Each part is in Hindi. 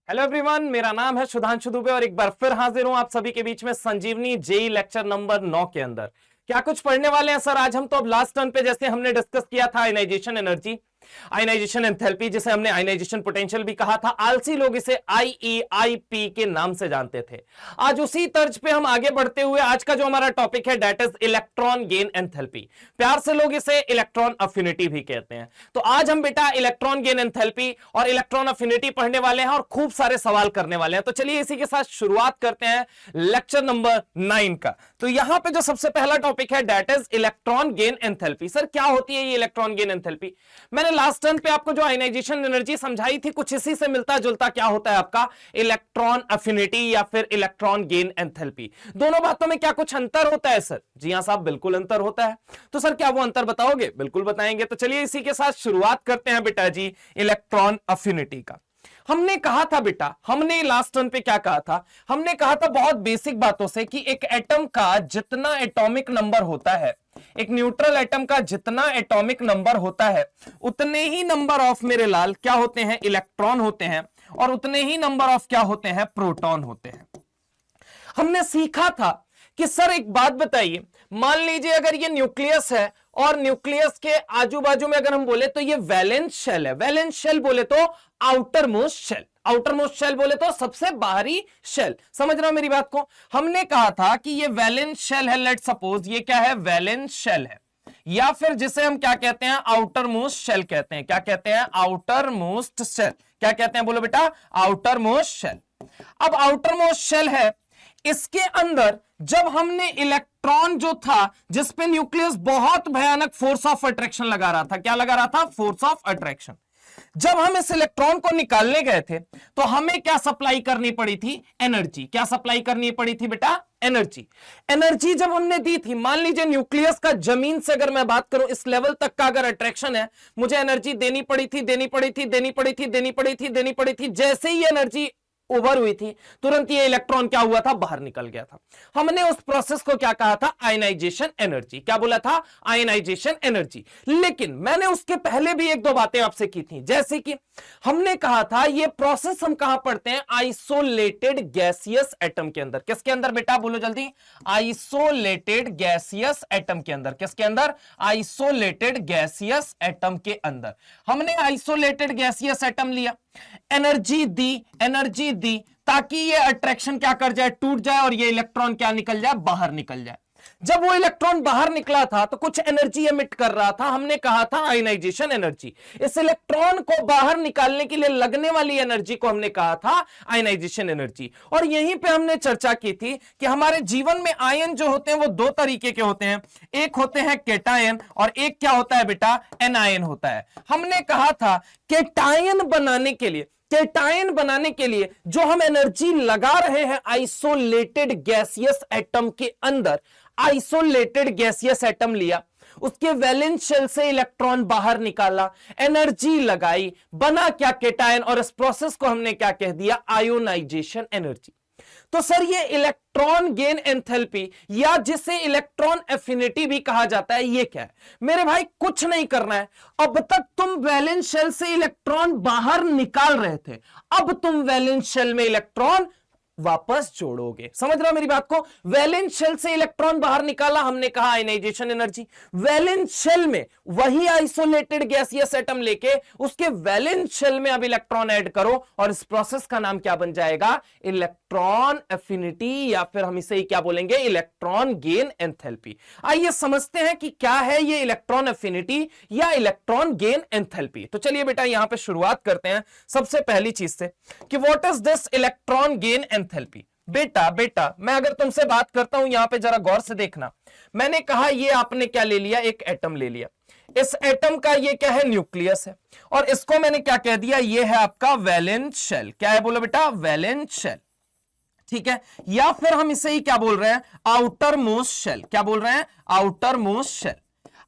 हेलो एवरीवन, मेरा नाम है सुधांशु दुबे और एक बार फिर हाजिर हूं आप सभी के बीच में संजीवनी जेई लेक्चर नंबर 9 के अंदर। क्या कुछ पढ़ने वाले हैं सर आज हम? तो अब लास्ट टर्न पे जैसे हमने डिस्कस किया था आयनाइजेशन एनर्जी, आयनाइजेशन एंथैल्पी, जिसे हमने आयनाइजेशन पोटेंशियल भी कहा था, आलसी लोग इसे आईईआईपी के नाम से जानते थे। आज उसी तर्ज पे हम आगे बढ़ते हुए आज का जो हमारा टॉपिक है that is electron gain enthalpy. प्यार से लोग इसे इलेक्ट्रॉन अफिनिटी भी कहते हैं। तो आज हम बेटा इलेक्ट्रॉन गेन एंथैल्पी और इलेक्ट्रॉन अफिनिटी पढ़ने वाले हैं और खूब सारे सवाल करने वाले हैं। तो चलिए इसी के साथ शुरुआत करते हैं लेक्चर नंबर 9 का। तो यहां पे जो सबसे पहला टॉपिक है that is electron gain enthalpy. Sir क्या होती है ये इलेक्ट्रॉन गेन एंथैल्पी? मैंने लास्ट टर्न पे आपको जो आयनाइजेशन एनर्जी समझाई थी कुछ इसी से मिलता जुलता क्या होता है आपका इलेक्ट्रॉन अफिनिटी या फिर इलेक्ट्रॉन गेन एंथैल्पी। दोनों बातों में क्या कुछ अंतर होता है सर? जी हां साहब, बिल्कुल अंतर होता है। तो सर क्या वो अंतर बताओगे? बिल्कुल बताएंगे। तो चलिए इसी के साथ शुरुआत करते हैं बेटा जी इलेक्ट्रॉन अफिनिटी का। हमने कहा था बेटा, हमने लास्ट टर्न पे क्या कहा था? हमने कहा था बहुत बेसिक बातों से कि एक एटम का जितना एटॉमिक नंबर होता है, एक न्यूट्रल एटम का जितना एटॉमिक नंबर होता है, उतने ही नंबर ऑफ मेरे लाल क्या होते हैं? इलेक्ट्रॉन होते हैं। और उतने ही नंबर ऑफ क्या होते हैं? प्रोटॉन होते हैं। हमने सीखा था कि सर एक बात बताइए, मान लीजिए अगर ये न्यूक्लियस है और न्यूक्लियस के आजू बाजू में अगर हम बोले तो ये वैलेंस शेल है। वैलेंस शेल बोले तो outer most shell, outer most shell बोले तो सबसे बाहरी शेल। समझ रहे हो मेरी बात को? हमने कहा था कि ये वैलेंस शेल है, लेट सपोज ये क्या है? वैलेंस शेल है, या फिर जिसे हम क्या कहते हैं? आउटर मोस्ट शेल कहते हैं। क्या कहते हैं? Outer most shell. क्या कहते हैं? बोलो बेटा, आउटर मोस्ट शेल। अब आउटर मोस्ट शेल है, इसके अंदर जब हमने इलेक्ट्रॉन जो था जिसपे न्यूक्लियस बहुत भयानक फोर्स ऑफ अट्रैक्शन लगा रहा था, क्या लगा रहा था? Force of attraction. जब हम इस इलेक्ट्रॉन को निकालने गए थे तो हमें क्या सप्लाई करनी पड़ी थी? एनर्जी। क्या सप्लाई करनी पड़ी थी बेटा? एनर्जी। एनर्जी जब हमने दी थी, मान लीजिए न्यूक्लियस का जमीन से अगर मैं बात करूं इस लेवल तक का अगर अट्रैक्शन है, मुझे एनर्जी देनी पड़ी थी, देनी पड़ी थी, देनी पड़ी थी, देनी पड़ी थी, देनी पड़ी थी। जैसे ही एनर्जी ओवर हुई थी तुरंत ये इलेक्ट्रॉन क्या हुआ था? बाहर निकल गया था। हमने उस प्रोसेस को क्या कहा था? Ionization energy. क्या बोला था? Ionization energy. लेकिन मैंने उसके पहले भी एक दो बातें आपसे की थी, जैसे कि हमने कहा था ये प्रोसेस हम कहां पढ़ते हैं? आइसोलेटेड गैसियस एटम के अंदर। किसके अंदर बेटा? बोलो जल्दी। आइसोलेटेड गैसियस एटम के अंदर। किसके अंदर? आइसोलेटेड गैसियस एटम के अंदर। हमने आइसोलेटेड गैसियस एटम लिया, एनर्जी दी ताकि ये अट्रैक्शन क्या कर जाए? टूट जाए और ये इलेक्ट्रॉन क्या निकल जाए? बाहर निकल जाए। जब वो इलेक्ट्रॉन बाहर निकला था तो कुछ एनर्जी एमिट कर रहा था, हमने कहा था आयनाइजेशन एनर्जी। इस इलेक्ट्रॉन को बाहर निकालने के लिए लगने वाली एनर्जी को हमने कहा था आयनाइजेशन एनर्जी। और यहीं पे हमने चर्चा की थी कि हमारे जीवन में आयन जो होते हैं वो दो तरीके के होते हैं, एक होते हैं केटायन और एक क्या होता है बेटा? एनायन होता है। हमने कहा था केटायन बनाने के लिए जो हम एनर्जी लगा रहे हैं आइसोलेटेड गैसियस एटम के अंदर, आइसोलेटेड गैसियस एटम लिया, उसके वैलेंस शेल से इलेक्ट्रॉन बाहर निकाला, एनर्जी लगाई, बना क्या? केटायन। और इस प्रोसेस को हमने क्या कह दिया? Ionization energy. तो सर ये इलेक्ट्रॉन गेन एंथैल्पी या जिसे इलेक्ट्रॉन एफिनिटी भी कहा जाता है, ये क्या है? मेरे भाई कुछ नहीं करना है। अब तक तुम वैलेंस शेल से इलेक्ट्रॉन बाहर निकाल रहे थे, अब तुम वैलेंस शेल में इलेक्ट्रॉन वापस जोड़ोगे। समझ रहे हो मेरी बात को? वैलेंस शेल से इलेक्ट्रॉन बाहर निकाला, हमने कहा आयनाइजेशन एनर्जी। वैलेंस शेल में वही आइसोलेटेड गैसियस एटम लेके उसके वैलेंस शेल में अब इलेक्ट्रॉन ऐड करो और इस प्रोसेस का नाम क्या बन जाएगा? इलेक्ट्रॉन एफिनिटी, या फिर हम इसे क्या बोलेंगे? Electron gain enthalpy. आइए समझते हैं कि क्या है ये इलेक्ट्रॉन एफिनिटी या इलेक्ट्रॉन गेन एंथैल्पी। तो चलिए बेटा यहां पे शुरुआत करते हैं सबसे पहली चीज से कि what is this electron gain enthalpy. बेटा मैं अगर तुमसे बात करता हूं, यहां पे जरा गौर से देखना। मैंने कहा ये आपने क्या ले लिया? एक एटम ले लिया। इस एटम का ये क्या है? न्यूक्लियस है। और इसको मैंने क्या कह दिया? ये है आपका वैलेंस शेल। क्या है? बोलो बेटा, वैलेंस शेल। ठीक है, या फिर हम इसे ही क्या बोल रहे हैं? Outer most shell. क्या बोल रहे हैं? Outer most shell.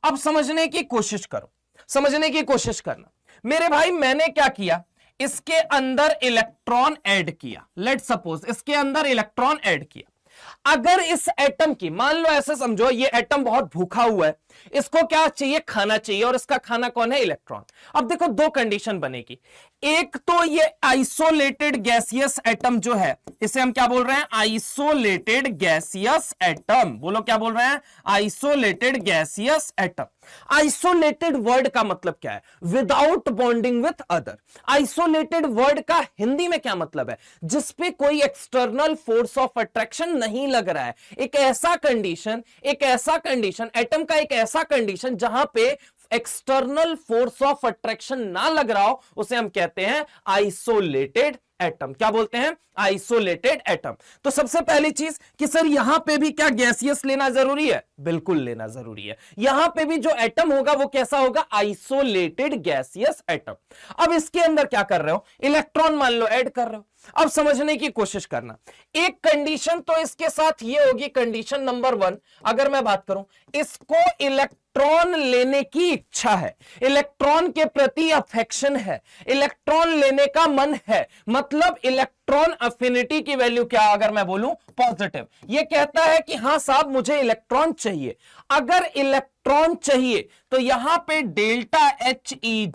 अब समझने की कोशिश करो, समझने की कोशिश करना मेरे भाई। मैंने क्या किया? इसके अंदर इलेक्ट्रॉन ऐड किया। लेट सपोज इसके अंदर इलेक्ट्रॉन ऐड किया। अगर इस एटम की, मान लो ऐसे समझो, ये एटम बहुत भूखा हुआ है, इसको क्या चाहिए, खाना चाहिए, और इसका खाना कौन है, इलेक्ट्रॉन। अब देखो दो कंडीशन बनेगी, एक तो ये आइसोलेटेड गैसियस एटम जो है, इसे हम क्या बोल रहे हैं, आइसोलेटेड गैसियस एटम। बोलो क्या बोल रहे हैं, isolated gaseous atom. Isolated word का मतलब क्या है, without bonding with other. Isolated word का हिंदी में क्या मतलब है, जिसपे कोई एक्सटर्नल फोर्स ऑफ अट्रैक्शन नहीं लग रहा है। एक ऐसा कंडीशन, एटम का एक ऐसा कंडीशन जहां पे एक्सटर्नल फोर्स ऑफ अट्रैक्शन ना लग रहा हो, उसे हम कहते हैं आइसोलेटेड एटम। क्या बोलते हैं, आइसोलेटेड एटम। तो सबसे पहली चीज कि सर यहां पे भी क्या गैसियस लेना जरूरी है, बिल्कुल लेना जरूरी है। यहां पे भी जो एटम होगा वो कैसा होगा, आइसोलेटेड गैसियस एटम। अब इसके अंदर क्या कर रहे हो, इलेक्ट्रॉन मान लो ऐड कर रहे हो। अब समझने की कोशिश करना, एक कंडीशन तो इसके साथ ये होगी, कंडीशन नंबर 1, अगर मैं बात करूं, इसको इलेक्ट्रॉन लेने की इच्छा है, इलेक्ट्रॉन के प्रति अफेक्शन है, इलेक्ट्रॉन लेने का मन है, मतलब इलेक्ट्रॉन अफिनिटी की वैल्यू क्या, अगर मैं बोलूं पॉजिटिव। ये कहता है कि हां साहब मुझे इलेक्ट्रॉन चाहिए। अगर इलेक्ट्रॉन चाहिए तो यहां पे डेल्टा एच ई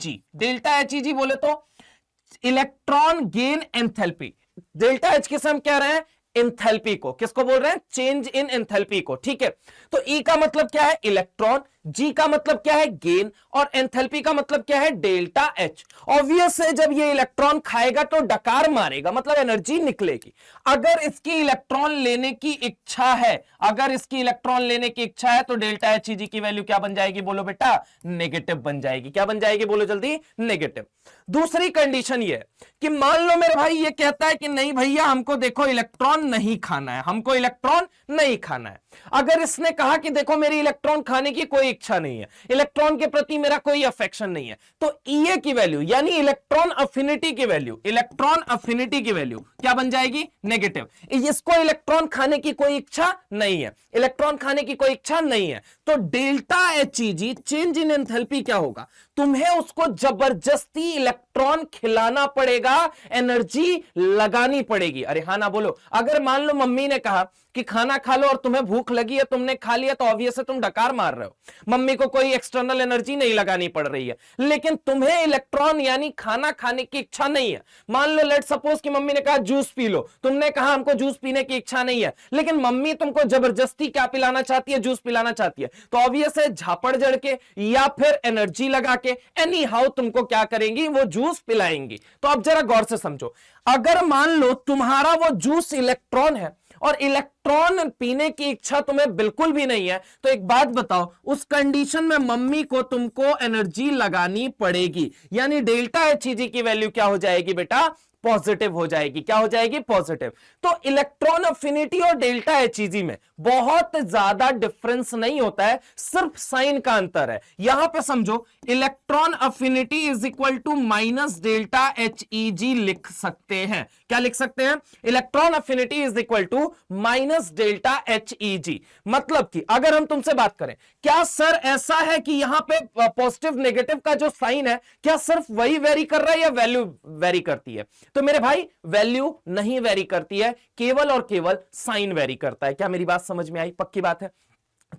जी बोले तो electron gain enthalpy. Delta H किसे हम कह रहे हैं, एंथैल्पी को। किसको बोल रहे हैं, चेंज इन एंथैल्पी को। ठीक है, तो ई का मतलब क्या है, इलेक्ट्रॉन, जी का मतलब क्या है, गेन, और एंथैल्पी का मतलब क्या है, डेल्टा एच। ऑब्वियस है जब ये इलेक्ट्रॉन खाएगा तो डकार मारेगा, मतलब एनर्जी निकलेगी। अगर इसकी इलेक्ट्रॉन लेने की इच्छा है, अगर इसकी इलेक्ट्रॉन लेने की इच्छा है तो डेल्टा एच जी की वैल्यू क्या बन जाएगी, बोलो बेटा, नेगेटिव बन जाएगी। क्या बन जाएगी, बोलो जल्दी, नेगेटिव। दूसरी कंडीशन ये है कि मान लो मेरे भाई ये कहता है कि नहीं भैया हमको देखो इलेक्ट्रॉन नहीं खाना है, हमको इलेक्ट्रॉन नहीं खाना है। अगर इसने कहा कि देखो मेरी इलेक्ट्रॉन खाने की कोई इच्छा नहीं है, इलेक्ट्रॉन के प्रति मेरा कोई अफेक्शन नहीं है, तो ईए की वैल्यू यानी इलेक्ट्रॉन अफिनिटी की वैल्यू, इलेक्ट्रॉन अफिनिटी की वैल्यू क्या बन जाएगी, नेगेटिव। इसको इलेक्ट्रॉन खाने की कोई इच्छा नहीं है, इलेक्ट्रॉन खाने की कोई इच्छा नहीं है, तो delta H G, change in enthalpy क्या होगा, तुम्हें उसको जबरदस्ती इलेक्ट्रॉन खिलाना पड़ेगा, एनर्जी लगानी पड़ेगी। अरे हाँ ना बोलो। अगर मान लो मम्मी ने कहा कि खाना खा लो और तुम्हें भूख लगी है, तुमने खा लिया, तो ऑब्वियस है तुम डकार मार रहे हो, मम्मी को कोई एक्सटर्नल एनर्जी नहीं लगानी पड़ रही है, लेकिन तुम्हें इलेक्ट्रॉन यानी खाना खाने की इच्छा नहीं है। मान लो लेट सपोज कि मम्मी ने कहा जूस पी लो, तुमने कहा हमको जूस पीने की इच्छा नहीं है, लेकिन मम्मी तुमको जबरदस्ती क्या पिलाना चाहती है, जूस पिलाना चाहती है, तो ऑब्वियस है झापड़ जड़ के या फिर एनर्जी लगा के एनी हाउ तुमको क्या करेंगी, वो जूस पिलाएंगी। तो अब जरा गौर से समझो, अगर मान लो तुम्हारा वो जूस इलेक्ट्रॉन है और इलेक्ट्रॉन पीने की इच्छा तुम्हें बिल्कुल भी नहीं है, तो एक बात बताओ, उस कंडीशन में मम्मी को तुमको एनर्जी लगानी पड़ेगी, यानी डेल्टा एच जी की वैल्यू क्या हो जाएगी बेटा, पॉजिटिव हो जाएगी। क्या हो जाएगी, पॉजिटिव। तो इलेक्ट्रॉन अफिनिटी और डेल्टा एचईजी में बहुत ज्यादा डिफरेंस नहीं होता है, सिर्फ साइन का अंतर है। यहां पे समझो, electron affinity is equal to minus delta HEG लिख सकते हैं। क्या लिख सकते हैं, electron affinity is equal to minus delta HEG. मतलब कि अगर हम तुमसे बात करें, क्या सर ऐसा है कि यहां पे पॉजिटिव नेगेटिव का जो साइन है, क्या सिर्फ वही वेरी कर रहा है या वैल्यू वेरी करती है? तो मेरे भाई वैल्यू नहीं वेरी करती है, केवल और केवल साइन वेरी करता है। क्या मेरी बात समझ में आई? पक्की बात है।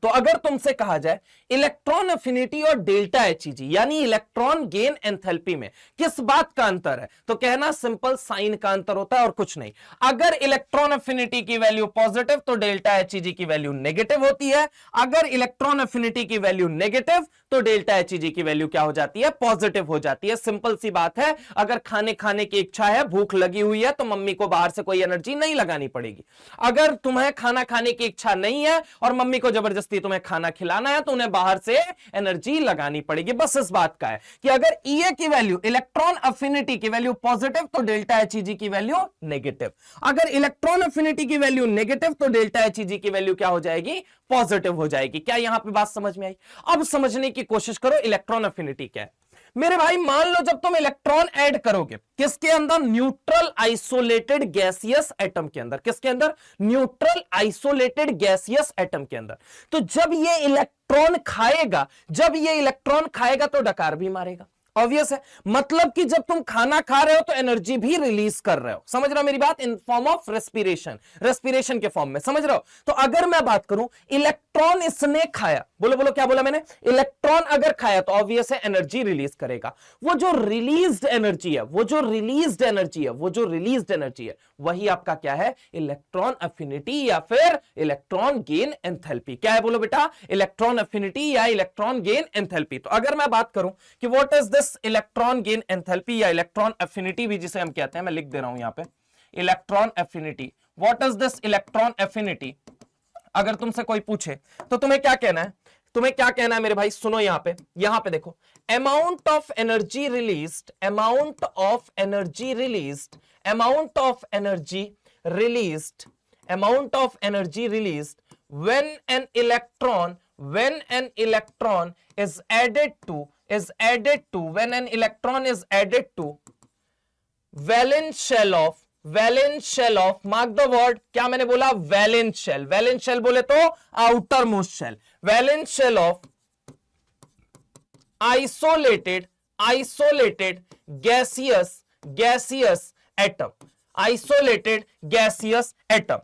तो अगर तुमसे कहा जाए इलेक्ट्रॉन अफिनिटी और डेल्टा एचईजी यानी इलेक्ट्रॉन गेन एंथैल्पी में किस बात का अंतर है, तो कहना सिंपल साइन का अंतर होता है और कुछ नहीं। अगर इलेक्ट्रॉन अफिनिटी की वैल्यू पॉजिटिव तो डेल्टा एचईजी की वैल्यू नेगेटिव होती है, अगर इलेक्ट्रॉन अफिनिटी की वैल्यू नेगेटिव तो डेल्टा एचईजी की वैल्यू क्या हो जाती है, पॉजिटिव हो जाती है। सिंपल सी बात है। अगर खाने की इच्छा है, भूख लगी हुई है, तो मम्मी को बाहर से कोई एनर्जी नहीं लगानी पड़ेगी। अगर तुम्हें खाना खाने की इच्छा नहीं है और मम्मी को जबरदस्ती तुम्हें खाना खिलाना है, तो उन्हें बाहर से एनर्जी लगानी पड़ेगी। बस इस बात का है कि अगर ईए की वैल्यू, इलेक्ट्रॉन अफिनिटी की वैल्यू पॉजिटिव तो डेल्टा एचईजी की वैल्यू नेगेटिव। अगर इलेक्ट्रॉन अफिनिटी की वैल्यू नेगेटिव तो डेल्टा एचईजी की वैल्यू क्या हो जाएगी, पॉजिटिव हो जाएगी। क्या यहां पे बात समझ में आई? अब समझने की कोशिश करो इलेक्ट्रॉन अफिनिटी क्या है। मेरे भाई मान लो जब तुम इलेक्ट्रॉन ऐड करोगे किसके अंदर, न्यूट्रल आइसोलेटेड गैसियस एटम के अंदर। किसके अंदर, न्यूट्रल आइसोलेटेड गैसियस एटम के अंदर। तो जब ये इलेक्ट्रॉन खाएगा, तो डकार भी मारेगा। ऑब्वियस है, मतलब कि जब तुम खाना खा रहे हो तो एनर्जी भी रिलीज कर रहे हो, समझ रहे हो मेरी बात, in form of respiration, respiration के फॉर्म में, समझ रहे हो। तो अगर मैं बात करूं इलेक्ट्रॉन इसने खाया, बोलो बोलो क्या बोला मैंने, इलेक्ट्रॉन अगर खाया तो ऑब्वियस है एनर्जी रिलीज करेगा। वो जो रिलीज्ड एनर्जी है, वो जो रिलीज्ड एनर्जी है, वो जो रिलीज्ड एनर्जी है, वही आपका क्या है, इलेक्ट्रॉन अफिनिटी या फिर इलेक्ट्रॉन गेन एंथैल्पी। क्या है बोलो बेटा, इलेक्ट्रॉन अफिनिटी या इलेक्ट्रॉन गेन एंथैल्पी। तो अगर मैं बात करूं कि what is this electron gain enthalpy या इलेक्ट्रॉन अफिनिटी भी जिसे हम कहते हैं, मैं लिख दे रहा हूं यहां पे, electron affinity. What is this electron affinity, अगर तुमसे कोई पूछे तो तुम्हें क्या कहना है, तुम्हें क्या कहना है मेरे भाई, सुनो यहां पे देखो, amount of energy released, amount of energy released, amount of energy released, amount of energy released when an electron when an electron is added to when an electron is added to valence shell of mark the word, क्या मैंने बोला, valence shell बोले तो outer most shell, valence shell of isolated gaseous atom, isolated gaseous atom.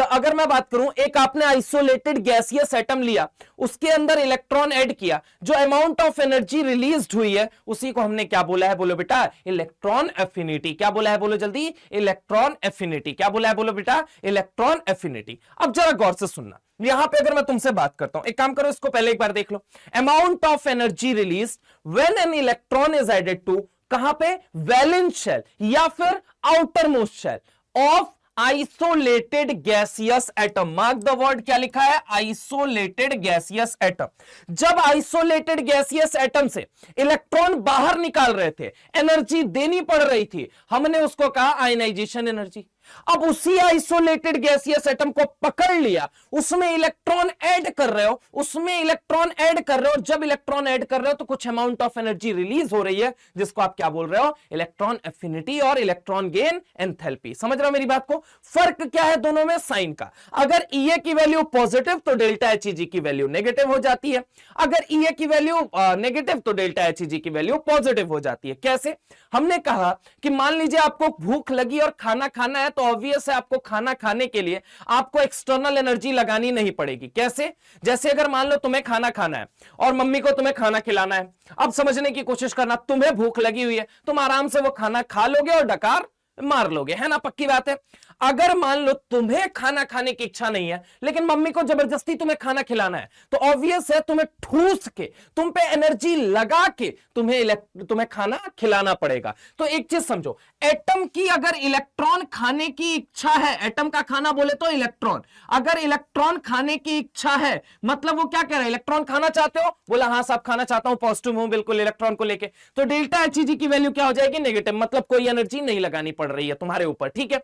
अगर मैं बात करूं, एक आपने आइसोलेटेड गैसियस एटम लिया, उसके अंदर इलेक्ट्रॉन ऐड किया, जो अमाउंट ऑफ एनर्जी रिलीज्ड हुई है उसी को हमने क्या बोला है, बोलो बेटा इलेक्ट्रॉन एफिनिटी। क्या बोला है बोलो जल्दी, इलेक्ट्रॉन एफिनिटी। क्या बोला है बोलो बेटा, इलेक्ट्रॉन एफिनिटी। अब जरा गौर से सुनना, यहां पे अगर मैं तुमसे बात करता हूं, एक काम करो, इसको पहले एक बार देख लो, amount of energy release when an electron is added to, कहां पे, वैलेंस शेल या फिर outer most shell of isolated gaseous atom. Mark the word, क्या लिखा है, आइसोलेटेड गैसियस एटम। जब आइसोलेटेड गैसियस एटम से इलेक्ट्रॉन बाहर निकाल रहे थे, एनर्जी देनी पड़ रही थी, हमने उसको कहा आयनाइजेशन एनर्जी। अब उसी आइसोलेटेड गैसियस एटम को पकड़ लिया, उसमें इलेक्ट्रॉन ऐड कर रहे हो, उसमें इलेक्ट्रॉन ऐड कर रहे हो, जब इलेक्ट्रॉन ऐड कर रहे हो तो कुछ अमाउंट ऑफ एनर्जी रिलीज हो रही है, जिसको आप क्या बोल रहे हो, इलेक्ट्रॉन एफिनिटी और इलेक्ट्रॉन गेन एंथैल्पी। समझ रहे हो मेरी बात को, फर्क क्या है दोनों में, साइन का। अगर ईए की वैल्यू पॉजिटिव तो डेल्टा एचईजी की वैल्यू नेगेटिव हो जाती है, अगर ईए की वैल्यू नेगेटिव तो डेल्टा एचईजी की वैल्यू पॉजिटिव हो जाती है। कैसे, हमने कहा कि मान लीजिए आपको भूख लगी और खाना खाना है, तो ऑब्वियस है आपको खाना खाने के लिए आपको एक्सटर्नल एनर्जी लगानी नहीं पड़ेगी। कैसे, जैसे अगर मान लो तुम्हें खाना खाना है और मम्मी को तुम्हें खाना खिलाना है, अब समझने की कोशिश करना, तुम्हें भूख लगी हुई है, तुम आराम से वो खाना खा लोगे और डकार मार लोगे, है ना, पक्की बात है। अगर मान लो तुम्हें खाना खाने की इच्छा नहीं है, लेकिन मम्मी को जबरदस्ती तुम्हें खाना खिलाना है, तो ऑब्वियस है तुम्हें ठूस के, तुम पे एनर्जी लगा के तुम्हें खाना खिलाना पड़ेगा। तो एक चीज समझो, एटम की अगर इलेक्ट्रॉन खाने की इच्छा है, एटम का खाना बोले तो इलेक्ट्रॉन, अगर इलेक्ट्रॉन खाने की इच्छा है, मतलब वो क्या कह रहा है, इलेक्ट्रॉन खाना चाहते हो, बोला हाँ साहब खाना चाहता हूं, पॉजिटिव हूं बिल्कुल इलेक्ट्रॉन को लेके, तो डेल्टा एचईजी की वैल्यू क्या हो जाएगी, नेगेटिव, मतलब कोई एनर्जी नहीं लगानी पड़ रही है तुम्हारे ऊपर, ठीक है।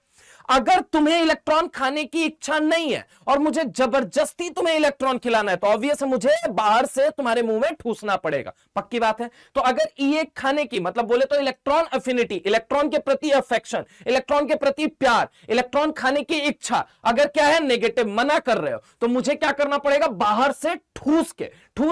अगर तुम्हें इलेक्ट्रॉन खाने की इच्छा नहीं है और मुझे जबरदस्ती तुम्हें इलेक्ट्रॉन खिलाना है, तो ऑब्वियस है मुझे बाहर से तुम्हारे मुंह में ठूसना पड़ेगा, पक्की बात है। तो अगर ये खाने की, मतलब बोले तो इलेक्ट्रॉन अफिनिटी, इलेक्ट्रॉन के प्रति अफेक्शन, इलेक्ट्रॉन के प्रति प्यार, इलेक्ट्रॉन खाने की इच्छा अगर क्या है, नेगेटिव, मना कर रहे हो, तो मुझे क्या करना पड़ेगा, बाहर से ठूस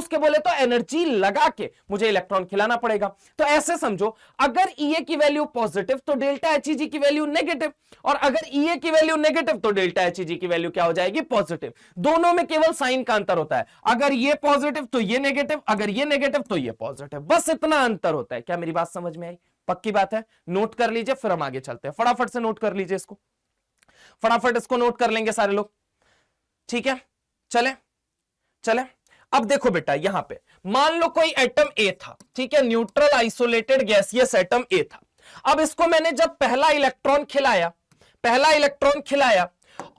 के बोले तो एनर्जी लगा के मुझे इलेक्ट्रॉन खिलाना पड़ेगा। तो ऐसे समझो, अगर ईए की वैल्यू पॉजिटिव तो डेल्टा एचईजी की वैल्यू नेगेटिव, और अगर ईए की वैल्यू नेगेटिव तो डेल्टा एचईजी की वैल्यू क्या हो जाएगी, पॉजिटिव। दोनों में केवल साइन का अंतर होता है, अगर ये पॉजिटिव तो ये नेगेटिव, अगर ये नेगेटिव तो ये पॉजिटिव, बस इतना अंतर होता है। क्या मेरी बात समझ में आई, पक्की बात है। नोट कर लीजिए, फिर हम आगे चलते हैं, फटाफट से नोट कर लीजिए इसको, फटाफट इसको नोट कर लेंगे सारे लोग, ठीक है। चले अब देखो बेटा, यहां पे मान लो कोई एटम ए था, ठीक है, neutral isolated gaseous atom A था। अब इसको मैंने जब पहला इलेक्ट्रॉन खिलाया,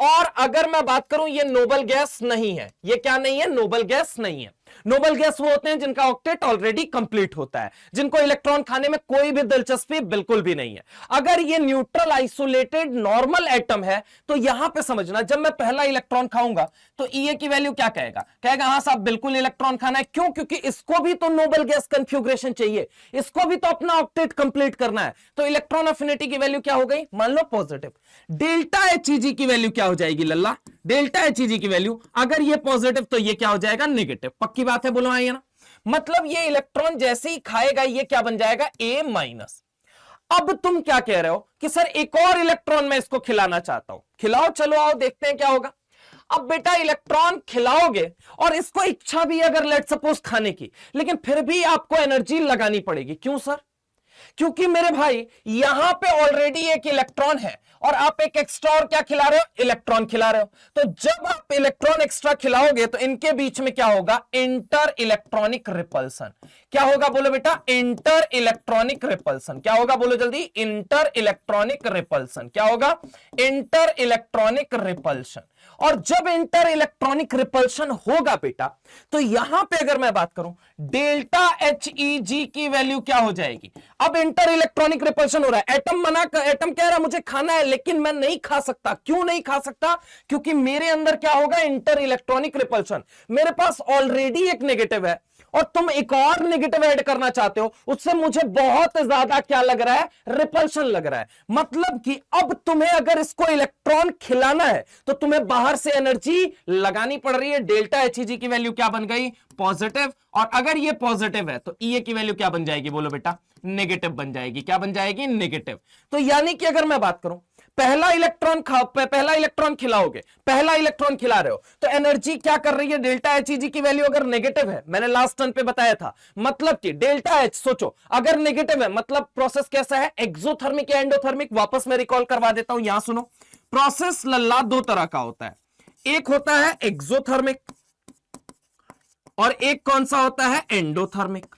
और अगर मैं बात करूं ये नोबल गैस नहीं है, ये क्या नहीं है, नोबल गैस नहीं है। नोबल गैस वो होते हैं जिनका ऑक्टेट ऑलरेडी कंप्लीट होता है, जिनको इलेक्ट्रॉन खाने में कोई भी दिलचस्पी बिल्कुल भी नहीं है। अगर ये न्यूट्रल आइसोलेटेड नॉर्मल एटम है, तो यहां पे समझना, जब मैं पहला इलेक्ट्रॉन खाऊंगा तो ईए की वैल्यू क्या कहेगा, हाँ साहब बिल्कुल इलेक्ट्रॉन खाना है। क्यों, क्योंकि इसको भी तो नोबल गैस कन्फ्यूग्रेशन चाहिए, इसको भी तो अपना ऑक्टेट कंप्लीट करना है। तो इलेक्ट्रॉन अफिनिटी की वैल्यू क्या हो गई, मान लो पॉजिटिव। डेल्टा एचईजी की वैल्यू क्या हो जाएगी लल्ला, डेल्टा एचईजी की वैल्यू अगर ये पॉजिटिव तो ये क्या हो जाएगा, नेगेटिव, पक्की बात है, बोलो आइए ना। मतलब ये इलेक्ट्रॉन जैसे ही खाएगा ये क्या बन जाएगा, ए माइनस। अब तुम क्या कह रहे हो कि सर एक और इलेक्ट्रॉन मैं इसको खिलाना चाहता हूं, खिलाओ, चलो आओ देखते हैं क्या होगा। अब बेटा इलेक्ट्रॉन खिलाओगे और इसको इच्छा भी अगर लेट सपोज खाने की, लेकिन फिर भी आपको एनर्जी लगानी पड़ेगी। क्यों सर? क्योंकि मेरे भाई यहां पे ऑलरेडी एक इलेक्ट्रॉन है और आप एक एक्स्ट्रा और क्या खिला रहे हो, इलेक्ट्रॉन खिला रहे हो। तो जब आप इलेक्ट्रॉन एक्स्ट्रा खिलाओगे तो इनके बीच में क्या होगा, इंटर इलेक्ट्रॉनिक रिपल्सन। क्या होगा बोलो बेटा, इंटर इलेक्ट्रॉनिक रिपल्सन। क्या होगा बोलो जल्दी, इंटर इलेक्ट्रॉनिक रिपल्सन। क्या होगा, इंटर इलेक्ट्रॉनिक रिपल्सन। और जब इंटर इलेक्ट्रॉनिक रिपल्शन होगा बेटा, तो यहां पे अगर मैं बात करूं डेल्टा HEG की वैल्यू क्या हो जाएगी। अब इंटर इलेक्ट्रॉनिक रिपल्शन हो रहा है, एटम कह रहा है मुझे खाना है लेकिन मैं नहीं खा सकता। क्यों नहीं खा सकता? क्योंकि मेरे अंदर क्या होगा, इंटर इलेक्ट्रॉनिक रिपल्शन। मेरे पास ऑलरेडी एक नेगेटिव है और तुम एक और नेगेटिव ऐड करना चाहते हो, उससे मुझे बहुत ज्यादा क्या लग रहा है, रिपल्शन लग रहा है। मतलब कि अब तुम्हें अगर इसको इलेक्ट्रॉन खिलाना है तो तुम्हें बाहर से एनर्जी लगानी पड़ रही है। डेल्टा HEG की वैल्यू क्या बन गई, पॉजिटिव। और अगर ये पॉजिटिव है तो EA की वैल्यू क्या बन जाएगी बोलो बेटा, नेगेटिव बन जाएगी। क्या बन जाएगी, नेगेटिव। तो यानी कि अगर मैं बात करूं पहला इलेक्ट्रॉन खिलाओगे, पहला इलेक्ट्रॉन खिला रहे हो तो एनर्जी क्या कर रही है, डेल्टा HEG की वैल्यू अगर नेगेटिव है, मैंने लास्ट टर्न पे बताया था, मतलब कि डेल्टा H सोचो अगर नेगेटिव है मतलब प्रोसेस कैसा है, एक्सोथर्मिक या एंडोथर्मिक। वापस मैं रिकॉल करवा देता हूं, यहां सुनो। प्रोसेस लल्ला दो तरह का होता है, एक होता है एक्सोथर्मिक और एक कौन सा होता है, एंडोथर्मिक।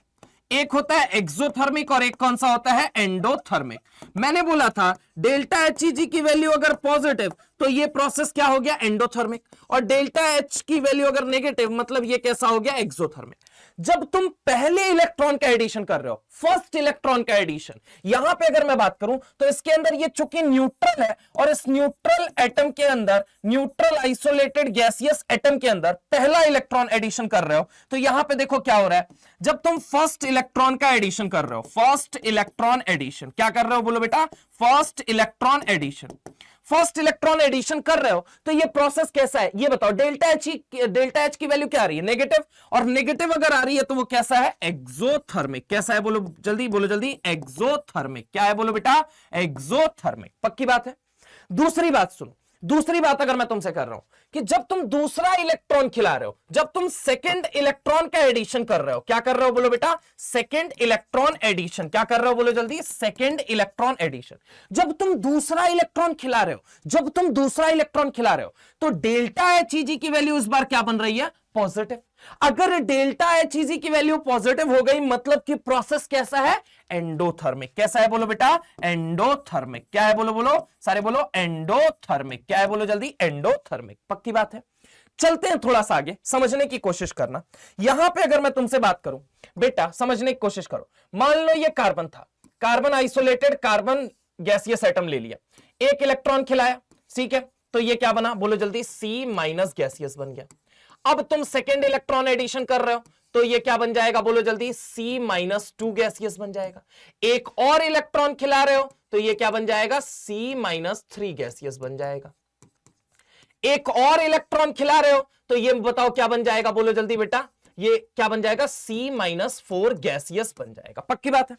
एक होता है एक्सोथर्मिक और एक कौन सा होता है, एंडोथर्मिक। मैंने बोला था डेल्टा HEG की वैल्यू अगर पॉजिटिव तो ये प्रोसेस क्या हो गया, एंडोथर्मिक। और डेल्टा H की वैल्यू अगर नेगेटिव मतलब ये कैसा हो गया, एक्सोथर्मिक। जब तुम पहले इलेक्ट्रॉन का एडिशन कर रहे हो, फर्स्ट इलेक्ट्रॉन का एडिशन, यहां पे अगर मैं बात करूं तो इसके अंदर ये चूंकि न्यूट्रल है और इस न्यूट्रल एटम के अंदर, न्यूट्रल आइसोलेटेड गैसियस एटम के अंदर पहला इलेक्ट्रॉन एडिशन कर रहे हो, तो यहां पे देखो क्या हो रहा है। जब तुम फर्स्ट इलेक्ट्रॉन का एडिशन कर रहे हो, फर्स्ट इलेक्ट्रॉन एडिशन क्या कर रहे हो बोलो बेटा, first electron addition, first electron addition कर रहे हो तो ये प्रोसेस कैसा है ये बताओ। डेल्टा H की वैल्यू क्या आ रही है, नेगेटिव। और नेगेटिव अगर आ रही है तो वो कैसा है, एक्सोथर्मिक। कैसा है बोलो जल्दी, बोलो जल्दी, एक्सोथर्मिक। क्या है बोलो बेटा, एक्सोथर्मिक। पक्की बात है। दूसरी बात सुनो, दूसरी बात अगर मैं तुमसे कर रहा हूं कि जब तुम दूसरा इलेक्ट्रॉन खिला रहे हो, जब तुम सेकंड इलेक्ट्रॉन का एडिशन कर रहे हो, क्या कर रहे हो बोलो बेटा, सेकंड इलेक्ट्रॉन एडिशन। क्या कर रहे हो बोलो जल्दी, सेकंड इलेक्ट्रॉन एडिशन। जब तुम दूसरा इलेक्ट्रॉन खिला रहे हो, जब तुम दूसरा इलेक्ट्रॉन खिला रहे हो तो डेल्टा HEG की वैल्यू इस बार क्या बन रही है, पॉजिटिव। अगर डेल्टा HEG की वैल्यू पॉजिटिव हो गई मतलब कि प्रोसेस कैसा है, एंडोथर्मिक। कैसा है बोलो बेटा, एंडोथर्मिक। क्या है बोलो, बोलो सारे बोलो, एंडोथर्मिक। क्या है बोलो जल्दी, एंडोथर्मिक। पक्की बात है। चलते हैं थोड़ा सा आगे, समझने की कोशिश करना। यहां पे अगर मैं तुमसे बात करूं बेटा, समझने की कोशिश करो। मान लो ये कार्बन था, carbon isolated carbon gaseous atom ले लिया, एक इलेक्ट्रॉन खिलाया, ठीक है, तो ये क्या बना बोलो जल्दी, C- गैसियस बन गया। अब तुम सेकेंड इलेक्ट्रॉन एडिशन कर रहे हो तो ये क्या बन जाएगा बोलो जल्दी, C-2 गैसियस बन जाएगा। एक और इलेक्ट्रॉन खिला रहे हो तो ये क्या बन जाएगा, C-3 गैसियस बन जाएगा। एक और इलेक्ट्रॉन खिला रहे हो तो ये बताओ क्या बन जाएगा बोलो जल्दी बेटा, ये क्या बन जाएगा, C-4 गैसियस बन जाएगा। पक्की बात है।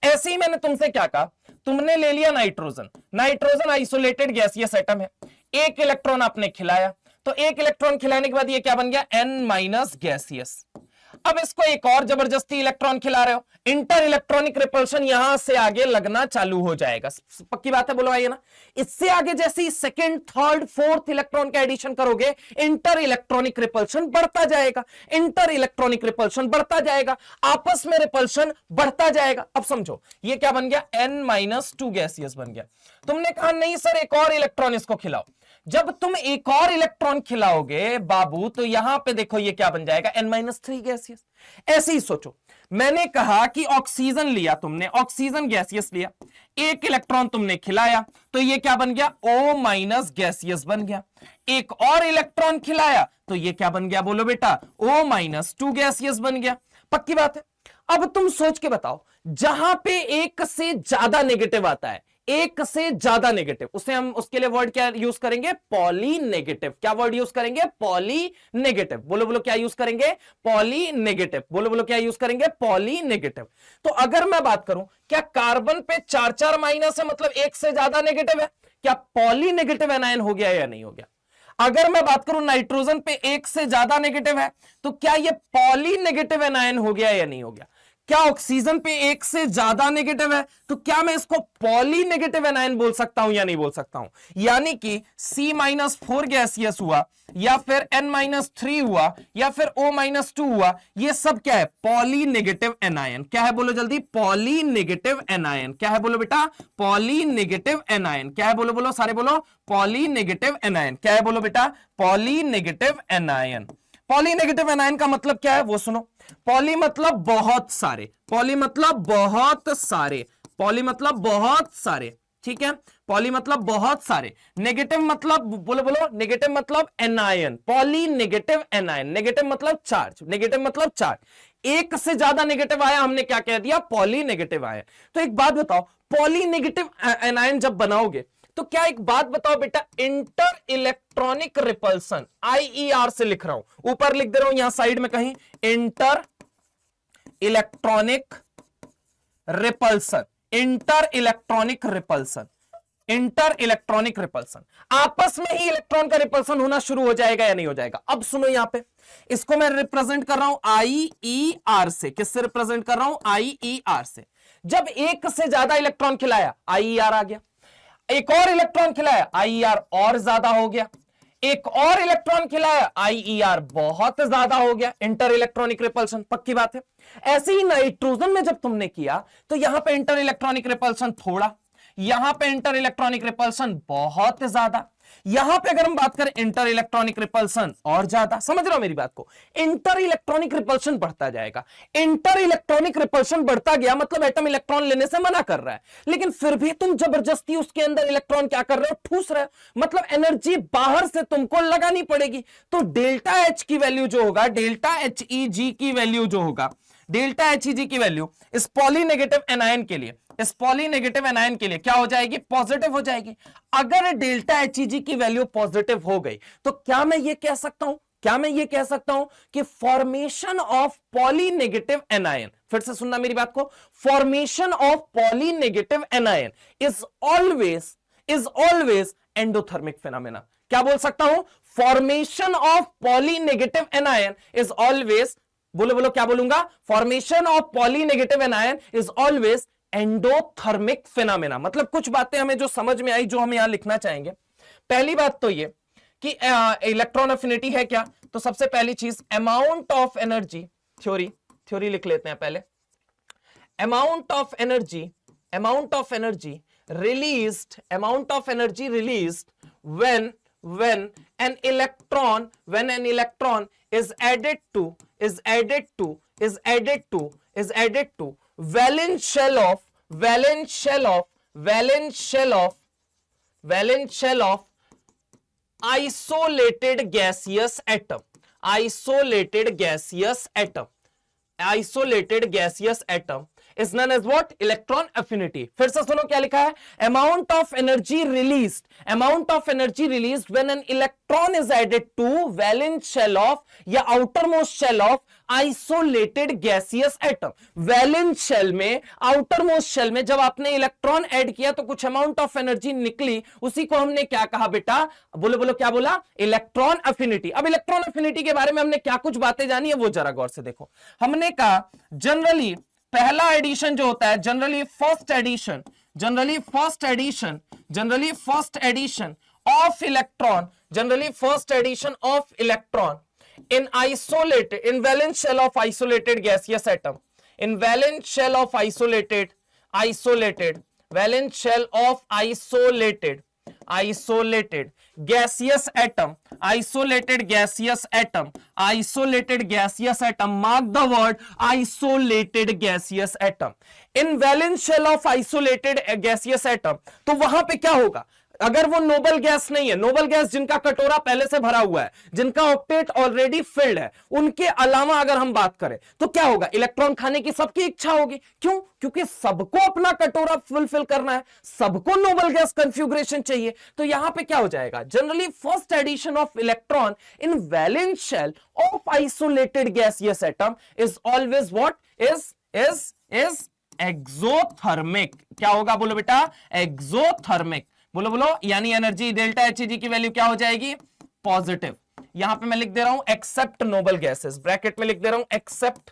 ऐसे ही मैंने तुमसे क्या कहा, तुमने ले लिया nitrogen, nitrogen isolated gaseous atom है, एक इलेक्ट्रॉन आपने खिलाया, तो एक इलेक्ट्रॉन खिलाने के बाद ये क्या बन गया, N- गैसियस। अब इसको एक और जबरदस्ती इलेक्ट्रॉन खिला रहे हो, इंटर इलेक्ट्रॉनिक रिपल्शन यहां से आगे लगना चालू हो जाएगा। पक्की बात है, बोलो आइए ना। इससे आगे जैसे ही सेकंड, थर्ड, फोर्थ इलेक्ट्रॉन का एडिशन करोगे, इंटर इलेक्ट्रॉनिक रिपल्शन बढ़ता जाएगा, इंटर इलेक्ट्रॉनिक रिपल्शन बढ़ता जाएगा, आपस में रिपल्शन बढ़ता जाएगा। अब समझो ये क्या बन गया, N-2 गैसियस बन गया। तुमने कहा नहीं सर एक और इलेक्ट्रॉन इसको खिलाओ। जब तुम एक और इलेक्ट्रॉन खिलाओगे बाबू तो यहां पे देखो ये क्या बन जाएगा, N-3 गैसियस। ऐसे ही सोचो, मैंने कहा कि ऑक्सीजन लिया तुमने, ऑक्सीजन गैसियस लिया, एक इलेक्ट्रॉन तुमने खिलाया तो ये क्या बन गया, O- गैसियस बन गया। एक और इलेक्ट्रॉन खिलाया तो ये क्या बन गया बोलो बेटा, O-2 गैसियस बन गया। पक्की बात है। अब तुम सोच के बताओ, जहां पे एक से ज्यादा नेगेटिव आता है, एक से ज्यादा नेगेटिव, उसे हम उसके लिए वर्ड क्या यूज करेंगे? Poly negative. क्या वर्ड यूज करेंगे? Poly negative. बोलो बोलो क्या यूज करेंगे? Poly negative. बोलो बोलो क्या यूज करेंगे? Poly negative. तो अगर मैं बात करूं, क्या कार्बन पे 4 माइनस है, मतलब एक से ज्यादा नेगेटिव है, क्या पॉली नेगेटिव एनायन हो गया या नहीं हो गया? अगर मैं बात करूं नाइट्रोजन पे एक से ज्यादा नेगेटिव है, तो क्या ये पॉली नेगेटिव एनायन हो गया या नहीं हो गया? क्या ऑक्सीजन पे एक से ज्यादा नेगेटिव है, तो क्या मैं इसको पॉली नेगेटिव एनायन बोल सकता हूं या नहीं बोल सकता हूं? यानी कि C-4 गैसियस हुआ, या फिर N-3 हुआ, या फिर O-2 हुआ, ये सब क्या है? Poly negative anion. क्या है बोलो जल्दी? Poly negative anion. क्या है बोलो बेटा? Poly negative anion. क्या है बोलो बोलो सारे बोलो? Poly negative anion. क्या है बोलो बेटा? Poly negative anion. Poly negative anion का मतलब क्या है वो सुनो। पॉली मतलब बहुत सारे, पॉली मतलब बहुत सारे, पॉली मतलब बहुत सारे, ठीक है? पॉली मतलब बहुत सारे। नेगेटिव मतलब बोलो बोलो, नेगेटिव मतलब anion. Poly negative anion, negative मतलब चार्ज, नेगेटिव मतलब चार्ज। एक से ज्यादा नेगेटिव आया, हमने क्या कह दिया? पॉली नेगेटिव आया। तो एक बात बताओ, पॉली नेगेटिव एनायन जब बनाओगे तो क्या, एक बात बताओ बेटा, इंटर इलेक्ट्रॉनिक रिपल्सन, IER से लिख रहा हूं, ऊपर लिख दे रहा हूं यहां साइड में कहीं, inter electronic repulsion, inter electronic repulsion, inter electronic repulsion, आपस में ही इलेक्ट्रॉन का रिपल्सन होना शुरू हो जाएगा या नहीं हो जाएगा? अब सुनो, यहां पे इसको मैं रिप्रेजेंट कर रहा हूं IER से। किससे रिप्रेजेंट कर रहा हूं? IER से। जब एक से ज्यादा इलेक्ट्रॉन खिलाया, IER आ गया। एक और इलेक्ट्रॉन खिलाया, IER और ज्यादा हो गया। एक और इलेक्ट्रॉन खिलाया, IER बहुत ज्यादा हो गया। इंटर इलेक्ट्रॉनिक रिपल्सन, पक्की बात है। ऐसे ही नाइट्रोजन में जब तुमने किया तो यहां पे इंटर इलेक्ट्रॉनिक रिपल्सन थोड़ा, यहां पे इंटर इलेक्ट्रॉनिक रिपल्सन बहुत ज्यादा, यहां पे अगर हम बात करें इंटर इलेक्ट्रॉनिक रिपल्सन और ज्यादा। समझ रहे हो मेरी बात को? इंटर इलेक्ट्रॉनिक रिपल्सन बढ़ता जाएगा। इंटर इलेक्ट्रॉनिक रिपल्सन बढ़ता गया मतलब एटम इलेक्ट्रॉन लेने से मना कर रहा है, लेकिन फिर भी तुम जबरदस्ती उसके अंदर इलेक्ट्रॉन क्या कर रहे हो? ठूस रहे हो। मतलब एनर्जी बाहर से तुमको लगानी पड़ेगी। तो डेल्टा H की वैल्यू जो होगा, डेल्टा HEG की वैल्यू जो होगा, डेल्टा HEG की वैल्यू इस पॉली नेगेटिव एनायन के लिए, इस पॉली नेगेटिव एनायन के लिए क्या हो जाएगी? पॉजिटिव हो जाएगी। अगर डेल्टा HEG की वैल्यू पॉजिटिव हो गई तो क्या मैं ये कह सकता हूं, क्या मैं ये कह सकता हूं कि formation of poly negative anion, फिर से सुनना मेरी बात को, formation of poly negative anion is always endothermic phenomena. क्या बोल सकता हूं? Formation of poly negative anion is always, बोलो बोलो क्या बोलूंगा? Formation of poly negative anion is always endothermic phenomena. मतलब कुछ बातें हमें जो समझ में आई, जो हम यहां लिखना चाहेंगे। पहली बात तो ये कि इलेक्ट्रॉन अफिनिटी है क्या, तो सबसे पहली चीज अमाउंट ऑफ एनर्जी, थ्योरी लिख लेते हैं पहले। Amount of energy released when an electron is added to valence shell of isolated gaseous atom is known as what? Electron affinity. फिर से सुनो क्या लिखा है? amount of energy released when an electron is added to valence shell of या outermost shell of isolated gaseous atom. valence shell में, outermost shell में जब आपने इलेक्ट्रॉन ऐड किया तो कुछ अमाउंट ऑफ एनर्जी निकली, उसी को हमने क्या कहा बेटा? बोलो बोलो क्या बोला? Electron affinity. अब इलेक्ट्रॉन अफिनिटी के बारे में हमने क्या कुछ बातें जानी है वो जरा गौर से देखो। हमने कहा जनरली पहला एडिशन जो होता है, generally first addition of electron in valence shell of isolated gaseous atom, valence shell of isolated gaseous atom, mark the word isolated gaseous atom, in valence shell of isolated gaseous atom। तो वहां पे क्या होगा? अगर वो नोबल गैस नहीं है, नोबल गैस जिनका कटोरा पहले से भरा हुआ है, जिनका ऑक्टेट ऑलरेडी फिल्ड है, उनके अलावा अगर हम बात करें तो क्या होगा, इलेक्ट्रॉन खाने की सबकी इच्छा होगी। क्यों? क्योंकि सबको अपना कटोरा फुलफिल करना है, सबको नोबल गैस कॉन्फ़िगरेशन चाहिए। तो यहां पे क्या हो जाएगा, generally first addition of electron in valence shell of isolated gaseous atom is always what, is exothermic. क्या होगा बोलो बेटा, एक्सोथर्मिक। बोलो बोलो, यानी एनर्जी डेल्टा एच जी की वैल्यू क्या हो जाएगी, पॉजिटिव। यहां पे मैं लिख दे रहा हूं एक्सेप्ट नोबल गैसेस, ब्रैकेट में लिख दे रहा हूं एक्सेप्ट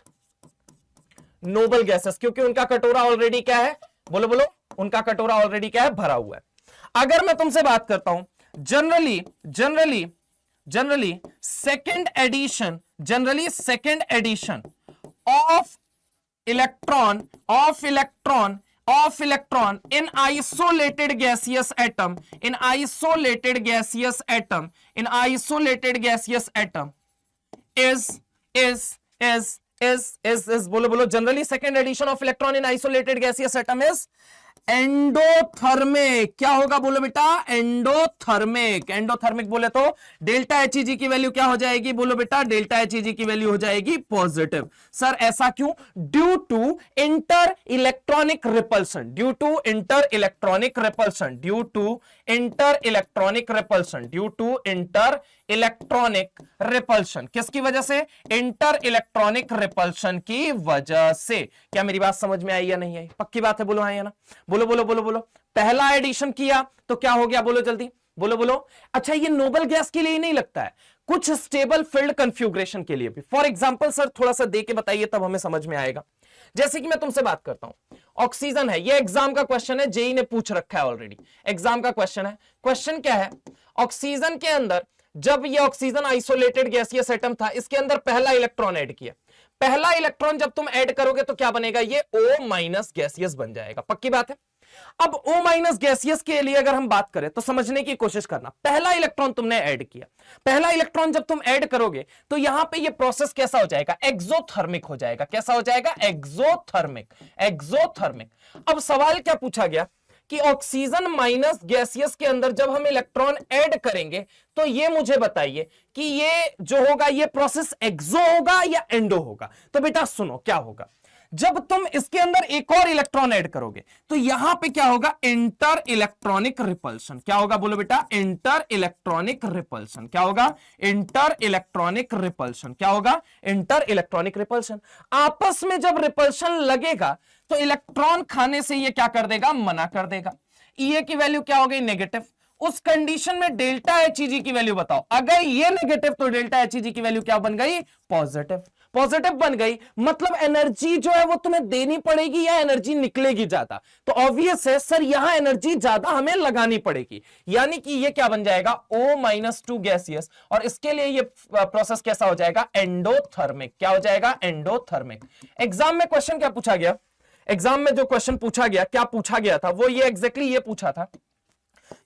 नोबल गैसेस, क्योंकि उनका कटोरा ऑलरेडी क्या है, बोलो बोलो, उनका कटोरा ऑलरेडी क्या है, भरा हुआ है। अगर मैं तुमसे बात करता हूं generally second edition of electron in isolated gaseous atom is बोलो बोलो, generally second edition of electron in isolated gaseous atom is endothermic. क्या होगा बोलो बेटा, एंडोथर्मिक। एंडोथर्मिक बोले तो डेल्टा एच जी की वैल्यू क्या हो जाएगी, बोलो बेटा, डेल्टा एच जी की वैल्यू हो जाएगी पॉजिटिव। सर ऐसा क्यों, due to inter electronic repulsion, due to inter electronic repulsion. किसकी वजह से, इंटर इलेक्ट्रॉनिक रिपल्सन की वजह से। क्या मेरी बात समझ में आई या नहीं आई, पक्की बात है, बोलो हाँ या ना, बोलो बोलो बोलो बोलो। पहला एडिशन किया तो क्या हो गया, बोलो जल्दी, बोलो बोलो। अच्छा, ये नोबल गैस के लिए ही नहीं लगता है, कुछ स्टेबल फील्ड कॉन्फ़िगरेशन के लिए भी। फॉर एग्जांपल सर थोड़ा सा दे के बताइए, तब हमें समझ में आएगा। जैसे कि मैं तुमसे बात करता हूं, ऑक्सीजन है, ये एग्जाम का क्वेश्चन है, जेई ने पूछ रखा है ऑलरेडी, एग्जाम का क्वेश्चन है। क्वेश्चन क्या है, ऑक्सीजन के अंदर जब ये ऑक्सीजन आइसोलेटेड गैसियस एटम था, इसके अंदर पहला इलेक्ट्रॉन ऐड किया। पहला इलेक्ट्रॉन जब तुम ऐड करोगे तो क्या बनेगा, ये O- गैसियस बन जाएगा, पक्की बात है। अब O- गैसियस के लिए अगर हम बात करें तो समझने की कोशिश करना, पहला इलेक्ट्रॉन तुमने ऐड किया, पहला इलेक्ट्रॉन जब तुम ऐड करोगे तो यहां पे ये प्रोसेस कैसा हो जाएगा, एक्सोथर्मिक हो जाएगा। कैसा हो जाएगा, एक्सोथर्मिक। अब सवाल क्या पूछा गया कि ऑक्सीजन माइनस गैसियस के अंदर जब हम इलेक्ट्रॉन ऐड करेंगे तो ये मुझे बताइए कि ये जो होगा, ये प्रोसेस एक्सो होगा या एंडो होगा। तो बेटा सुनो क्या होगा, जब तुम इसके अंदर एक और इलेक्ट्रॉन ऐड करोगे तो यहां पे क्या होगा, इंटर इलेक्ट्रॉनिक रिपल्शन। क्या होगा बोलो बेटा, इंटर इलेक्ट्रॉनिक रिपल्शन। क्या होगा, इंटर इलेक्ट्रॉनिक रिपल्शन। क्या होगा, इंटर इलेक्ट्रॉनिक रिपल्शन। आपस में जब रिपल्शन लगेगा तो इलेक्ट्रॉन खाने से ये क्या कर देगा, मना कर देगा। ई की वैल्यू क्या हो गई, नेगेटिव। उस कंडीशन में डेल्टा एच जी की वैल्यू बताओ, अगर ये नेगेटिव तो डेल्टा एच जी की वैल्यू क्या बन गई, पॉजिटिव। पॉजिटिव बन गई, मतलब एनर्जी जो है वो तुम्हें देनी पड़ेगी या एनर्जी निकलेगी ज्यादा। तो ऑब्वियस है सर, यहां एनर्जी ज्यादा हमें लगानी पड़ेगी, यानी कि ये क्या बन जाएगा, O-2 गैसियस। और इसके लिए ये प्रोसेस कैसा हो जाएगा, एंडोथर्मिक। क्या हो जाएगा, एंडोथर्मिक। एग्जाम में क्वेश्चन क्या पूछा गया, एग्जाम में जो क्वेश्चन पूछा गया, क्या पूछा गया था, वो ये एग्जैक्टली ये पूछा था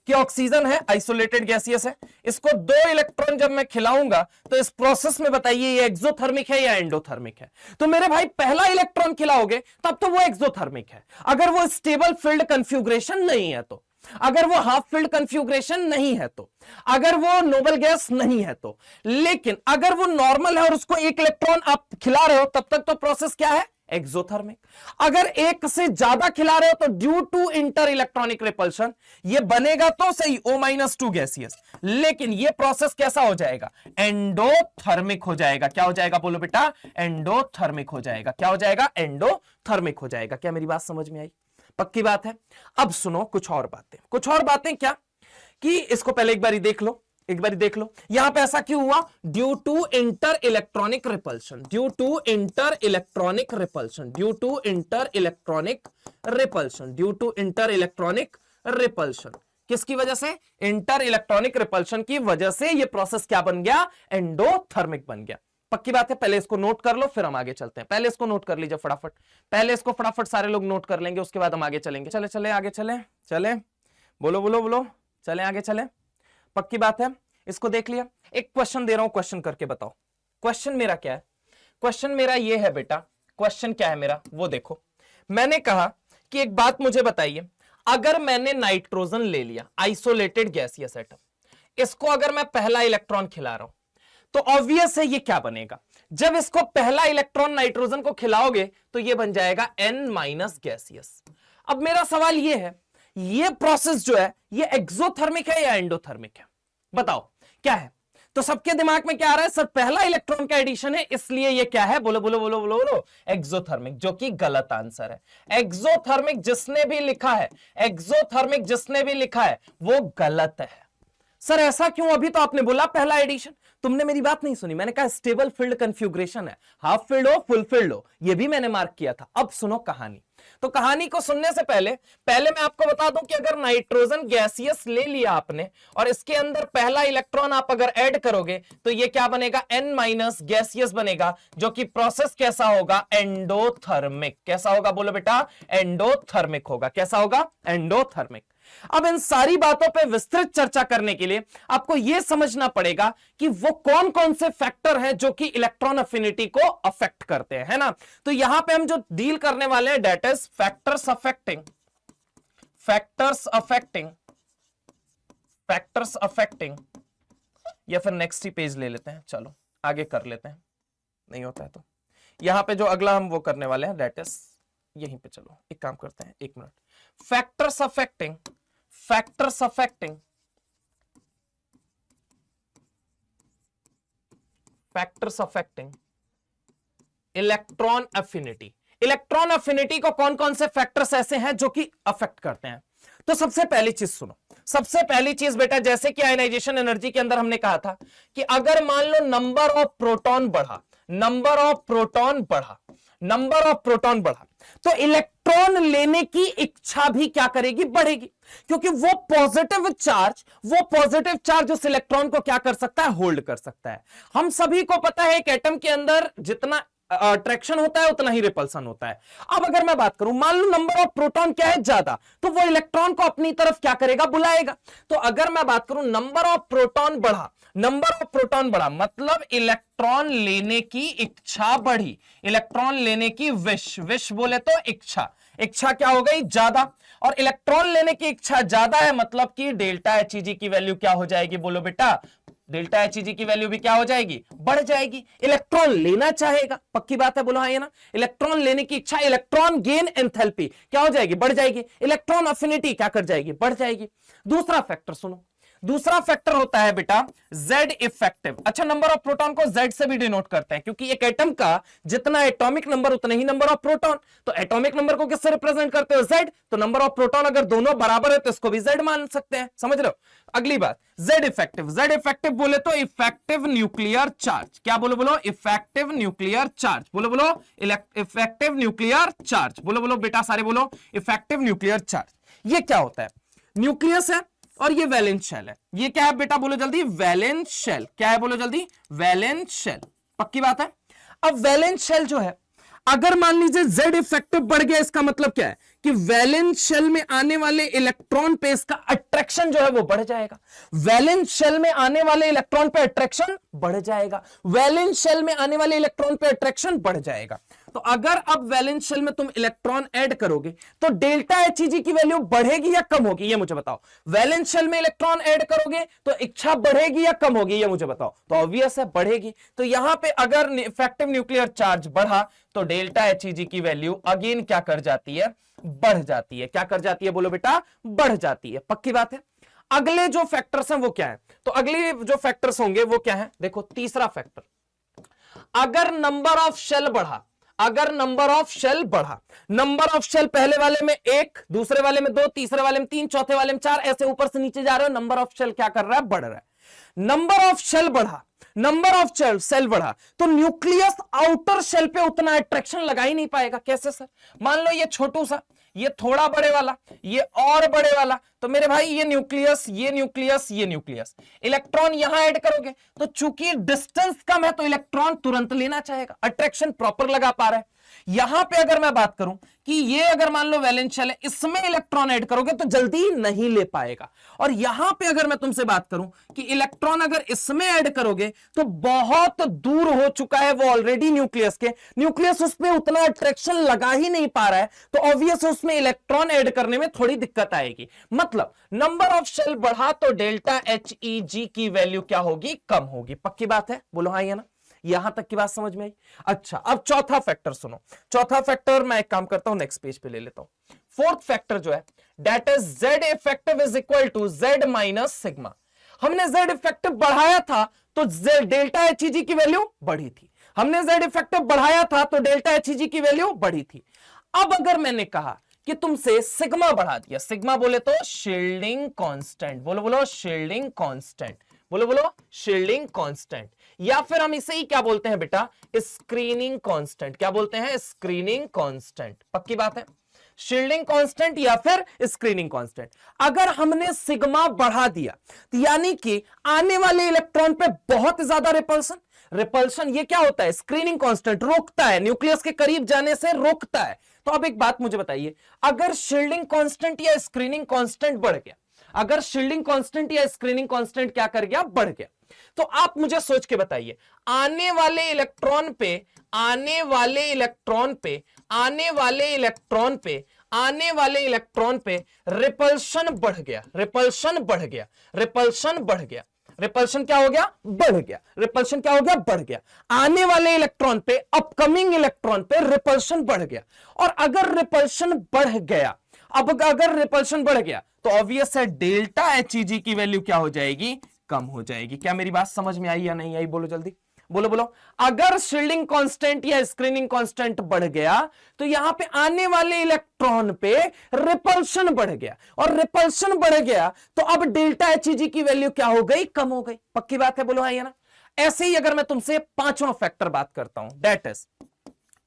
कि ऑक्सीजन है, आइसोलेटेड गैसियस है, इसको 2 इलेक्ट्रॉन जब मैं खिलाऊंगा तो इस प्रोसेस में बताइए ये एक्सोथर्मिक है या एंडोथर्मिक है। तो मेरे भाई पहला इलेक्ट्रॉन खिलाओगे तब तो वो एक्सोथर्मिक है, अगर वो स्टेबल फील्ड कॉन्फ़िगरेशन नहीं है तो, अगर वो हाफ फील्ड कॉन्फ़िगरेशन नहीं है तो, अगर वो नोबल गैस नहीं है तो। लेकिन अगर वो नॉर्मल है और उसको एक इलेक्ट्रॉन आप खिला रहे हो तब तक तो प्रोसेस क्या है, एक्सोथर्मिक। अगर एक से ज्यादा खिला रहे हो तो due to inter electronic repulsion ये बनेगा तो सही O-2 गैसियस, लेकिन ये प्रोसेस कैसा हो जाएगा, एंडोथर्मिक हो जाएगा। क्या हो जाएगा बोलो बेटा, एंडोथर्मिक हो जाएगा। क्या हो जाएगा, एंडोथर्मिक हो जाएगा। क्या मेरी बात समझ में आई, पक्की बात है। अब सुनो कुछ और बातें क्या, कि इसको पहले एक बारी देख लो, यहां पे ऐसा क्यों हुआ, due to inter electronic repulsion, due to inter electronic repulsion. किसकी वजह से, इंटर इलेक्ट्रॉनिक रिपल्शन की वजह से ये प्रोसेस क्या बन गया, एंडोथर्मिक बन गया। पक्की बात है, पहले इसको नोट कर लो फिर हम आगे चलते हैं। पहले इसको नोट कर लीजिए फटाफट, पहले इसको फटाफट सारे लोग नोट कर लेंगे, उसके बाद हम आगे चलेंगे। चले आगे चले, बोलो, चले आगे चले, पक्की बात है। इसको देख लिया, एक क्वेश्चन दे रहा हूं, क्वेश्चन करके बताओ। क्वेश्चन मेरा क्या है, क्वेश्चन मेरा ये है बेटा, क्वेश्चन क्या है मेरा वो देखो। मैंने कहा कि एक बात मुझे बताइए, अगर मैंने नाइट्रोजन ले लिया, आइसोलेटेड गैसियस एटम, इसको अगर मैं पहला इलेक्ट्रॉन खिला रहा हूं तो ऑब्वियस है ये क्या बनेगा, जब इसको पहला इलेक्ट्रॉन नाइट्रोजन को खिलाओगे तो ये बन जाएगा N- गैसियस। अब मेरा सवाल ये है, ये प्रोसेस जो है ये एक्सोथर्मिक है या एंडोथर्मिक है, बताओ क्या है। तो सबके दिमाग में क्या आ रहा है, सर पहला इलेक्ट्रॉन का एडिशन है इसलिए ये क्या है, बोलो बोलो बोलो बोलो बोलो, एक्सोथर्मिक, जो कि गलत आंसर है। एक्सोथर्मिक जिसने भी लिखा है, एक्सोथर्मिक जिसने भी लिखा है वो गलत है। सर ऐसा क्यों, अभी तो आपने बोला पहला एडिशन, तुमने मेरी बात नहीं सुनी। मैंने कहा स्टेबल फील्ड कंफ्यूग्रेशन है, हाफ फील्ड हो फुल फील्ड हो, ये भी मैंने मार्क किया था। अब सुनो कहानी। तो कहानी को सुनने से पहले मैं आपको बता दूं कि अगर नाइट्रोजन गैसियस ले लिया आपने और इसके अंदर पहला इलेक्ट्रॉन आप अगर ऐड करोगे तो ये क्या बनेगा, N- गैसियस बनेगा, जो कि प्रोसेस कैसा होगा, एंडोथर्मिक। कैसा होगा बोलो बेटा, एंडोथर्मिक होगा। कैसा होगा, एंडोथर्मिक। अब इन सारी बातों पे विस्तृत चर्चा करने के लिए आपको यह समझना पड़ेगा कि वो कौन कौन से फैक्टर हैं जो कि इलेक्ट्रॉन अफिनिटी को अफेक्ट करते हैं, है ना। तो यहां पे हम जो डील करने वाले हैं डेट इज फैक्टर्स अफेक्टिंग, या फिर नेक्स्ट ही पेज ले लेते हैं, चलो आगे कर लेते हैं, नहीं होता है तो यहां पे जो अगला हम वो करने वाले हैं डेट इज यहीं पे। चलो एक काम करते हैं, एक minute. Factors affecting electron affinity. Electron affinity को कौन कौन से फैक्टर्स ऐसे हैं जो कि अफेक्ट करते हैं। तो सबसे पहली चीज सुनो, सबसे पहली चीज बेटा, जैसे कि आयनाइजेशन एनर्जी के अंदर हमने कहा था कि अगर मान लो नंबर ऑफ प्रोटॉन बढ़ा तो इलेक्ट्रॉन लेने की इच्छा भी क्या करेगी, बढ़ेगी, क्योंकि वो पॉजिटिव चार्ज उस इलेक्ट्रॉन को क्या कर सकता है, होल्ड कर सकता है। हम सभी को पता है एक एटम के अंदर जितना अट्रैक्शन होता है उतना ही रिपल्सन होता है। अब अगर मैं बात करूं, मान लो नंबर ऑफ प्रोटॉन क्या है, ज्यादा, तो वो इलेक्ट्रॉन को अपनी तरफ क्या करेगा, बुलाएगा। तो अगर मैं बात करूं नंबर ऑफ प्रोटॉन बढ़ा मतलब इलेक्ट्रॉन लेने की इच्छा बढ़ी, इलेक्ट्रॉन लेने की विश बोले तो इच्छा क्या हो गई, ज्यादा, और इलेक्ट्रॉन लेने की इच्छा ज्यादा है मतलब कि डेल्टा एचईजी की वैल्यू क्या हो जाएगी, बोलो बेटा, डेल्टा एचईजी की वैल्यू भी क्या हो जाएगी, बढ़ जाएगी। इलेक्ट्रॉन लेना चाहेगा, पक्की बात है, बोलो हाँ, ये ना, इलेक्ट्रॉन लेने की इच्छा, इलेक्ट्रॉन गेन एंथैल्पी क्या हो जाएगी, बढ़ जाएगी। इलेक्ट्रॉन अफिनिटी क्या कर जाएगी, बढ़ जाएगी। दूसरा फैक्टर सुनो, दूसरा फैक्टर होता है बेटा Z इफेक्टिव। अच्छा, नंबर ऑफ प्रोटॉन को Z से भी डिनोट करते हैं, क्योंकि एक एटम का जितना एटॉमिक नंबर उतना ही नंबर ऑफ प्रोटॉन। तो एटॉमिक नंबर को किससे रिप्रेजेंट करते हो, Z। तो नंबर ऑफ प्रोटॉन अगर दोनों बराबर है तो इसको भी Z मान सकते हैं, समझ रहे हो। अगली बात, Z इफेक्टिव बोले तो इफेक्टिव न्यूक्लियर चार्ज। क्या बोलो, इफेक्टिव न्यूक्लियर चार्ज, बोलो इफेक्टिव न्यूक्लियर चार्ज, बोलो बेटा, सारे बोलो इफेक्टिव न्यूक्लियर चार्ज। ये क्या होता है, न्यूक्लियस है और ये वैलेंस शेल है। ये क्या है बेटा, बोलो जल्दी, वैलेंस शेल। क्या है, बोलो जल्दी, वैलेंस शेल। पक्की बात है। अब वैलेंस शेल जो है, अगर मान लीजिए Z इफेक्टिव बढ़ गया, इसका मतलब क्या है कि वैलेंस शेल में आने वाले इलेक्ट्रॉन पे इसका अट्रैक्शन जो है वो बढ़ जाएगा। वैलेंस शेल में आने वाले इलेक्ट्रॉन पे अट्रैक्शन बढ़ जाएगा, वैलेंस शेल में आने वाले इलेक्ट्रॉन पे अट्रैक्शन बढ़ जाएगा। तो अगर अब वैलेंस शेल में तुम इलेक्ट्रॉन ऐड करोगे तो डेल्टा एचईजी की वैल्यू बढ़ेगी या कम होगी, ये मुझे बताओ। वैलेंस शेल में इलेक्ट्रॉन ऐड करोगे तो इच्छा बढ़ेगी या कम होगी, ये मुझे बताओ। तो ऑब्वियस है, बढ़ेगी। तो यहां पे अगर इफेक्टिव न्यूक्लियर चार्ज बढ़ा तो डेल्टा एचईजी की वैल्यू अगेन क्या कर जाती है, बढ़ जाती है। क्या कर जाती है, बोलो बेटा, बढ़ जाती है। पक्की बात है। अगले जो फैक्टर्स हैं वो क्या है, तो अगले जो फैक्टर्स होंगे वो क्या है, देखो तीसरा फैक्टर, अगर नंबर ऑफ शेल बढ़ा, नंबर ऑफ शेल पहले वाले में 1, दूसरे वाले में 2, तीसरे वाले में 3, चौथे वाले में 4, ऐसे ऊपर से नीचे जा रहे हो, नंबर ऑफ शेल क्या कर रहा है, बढ़ रहा है। नंबर ऑफ शेल बढ़ा तो न्यूक्लियस आउटर शेल पे उतना अट्रैक्शन लगा ही नहीं पाएगा। कैसे सर, मान लो ये छोटू सा, ये थोड़ा बड़े वाला, ये और बड़े वाला, तो मेरे भाई ये न्यूक्लियस, ये न्यूक्लियस, ये न्यूक्लियस, इलेक्ट्रॉन यहां ऐड करोगे तो चूंकि डिस्टेंस कम है तो इलेक्ट्रॉन तुरंत लेना चाहेगा, अट्रैक्शन प्रॉपर लगा पा रहा है। यहां पे अगर मैं बात करूं कि ये अगर मान लो वैलेंस शेल है, इसमें इलेक्ट्रॉन ऐड करोगे तो जल्दी नहीं ले पाएगा। और यहां पे अगर मैं तुमसे बात करूं कि इलेक्ट्रॉन अगर इसमें ऐड करोगे तो बहुत दूर हो चुका है वो ऑलरेडी न्यूक्लियस के, न्यूक्लियस उसमें उतना अट्रैक्शन लगा ही नहीं पा रहा है, तो ऑब्वियस उसमें इलेक्ट्रॉन ऐड करने में थोड़ी दिक्कत आएगी। मतलब नंबर ऑफ शेल बढ़ा तो डेल्टा HEG की वैल्यू क्या होगी, कम होगी। पक्की बात है, बोलो हाँ या ना, यहां तक की बात समझ में आई। अच्छा, अब चौथा फैक्टर सुनो। चौथा फैक्टर मैं एक काम करता हूं, नेक्स्ट पेज पे ले लेता हूं। फोर्थ फैक्टर जो है that is Z effective is equal to Z minus sigma. हमने Z इफेक्टिव बढ़ाया था तो डेल्टा HEG की वैल्यू बढ़ी थी, हमने Z इफेक्टिव बढ़ाया था तो डेल्टा HEG की वैल्यू बढ़ी थी। अब अगर मैंने कहा कि तुमसे सिग्मा बढ़ा दिया, सिग्मा बोले तो शील्डिंग कांस्टेंट, बोलो बोलो शील्डिंग कांस्टेंट, बोलो बोलो शील्डिंग कांस्टेंट, या फिर हम इसे ही क्या बोलते हैं बेटा, स्क्रीनिंग कांस्टेंट। क्या बोलते हैं, स्क्रीनिंग कांस्टेंट। पक्की बात है, शील्डिंग कांस्टेंट या फिर स्क्रीनिंग कांस्टेंट। अगर हमने सिग्मा बढ़ा दिया तो यानी कि आने वाले इलेक्ट्रॉन पे बहुत ज्यादा रिपल्सन, रिपल्शन ये क्या होता है, स्क्रीनिंग कांस्टेंट, रोकता है, न्यूक्लियस के करीब जाने से रोकता है। तो अब एक बात मुझे बताइए, अगर शील्डिंग कांस्टेंट या स्क्रीनिंग कांस्टेंट बढ़ गया, अगर शील्डिंग कांस्टेंट या स्क्रीनिंग कांस्टेंट क्या कर गया, बढ़ गया, तो आप मुझे सोच के बताइए आने वाले इलेक्ट्रॉन पे, आने वाले इलेक्ट्रॉन पे, आने वाले इलेक्ट्रॉन पे, आने वाले इलेक्ट्रॉन पे रिपल्शन बढ़ गया, रिपल्शन बढ़ गया, रिपल्शन बढ़ गया, रिपल्शन क्या हो गया, बढ़ गया, रिपल्शन क्या हो गया, बढ़ गया। आने वाले इलेक्ट्रॉन पे, अपकमिंग इलेक्ट्रॉन पे रिपल्शन बढ़ गया। और अगर रिपल्शन बढ़ गया, अब अगर रिपल्शन बढ़ गया तो ऑब्वियस है डेल्टा HEG की वैल्यू क्या हो जाएगी, कम हो जाएगी। क्या मेरी बात समझ में आई या नहीं आई, बोलो जल्दी, बोलो बोलो। अगर शील्डिंग कांस्टेंट या स्क्रीनिंग कांस्टेंट बढ़ गया तो यहां पे आने वाले इलेक्ट्रॉन पे रिपल्शन बढ़ गया, और रिपल्शन बढ़ गया तो अब डेल्टा HEG की वैल्यू क्या हो गई, कम हो गई। पक्की बात है, बोलो हाँ या ना। ऐसे ही अगर मैं तुमसे पांचवा फैक्टर बात करता हूं, दैट इज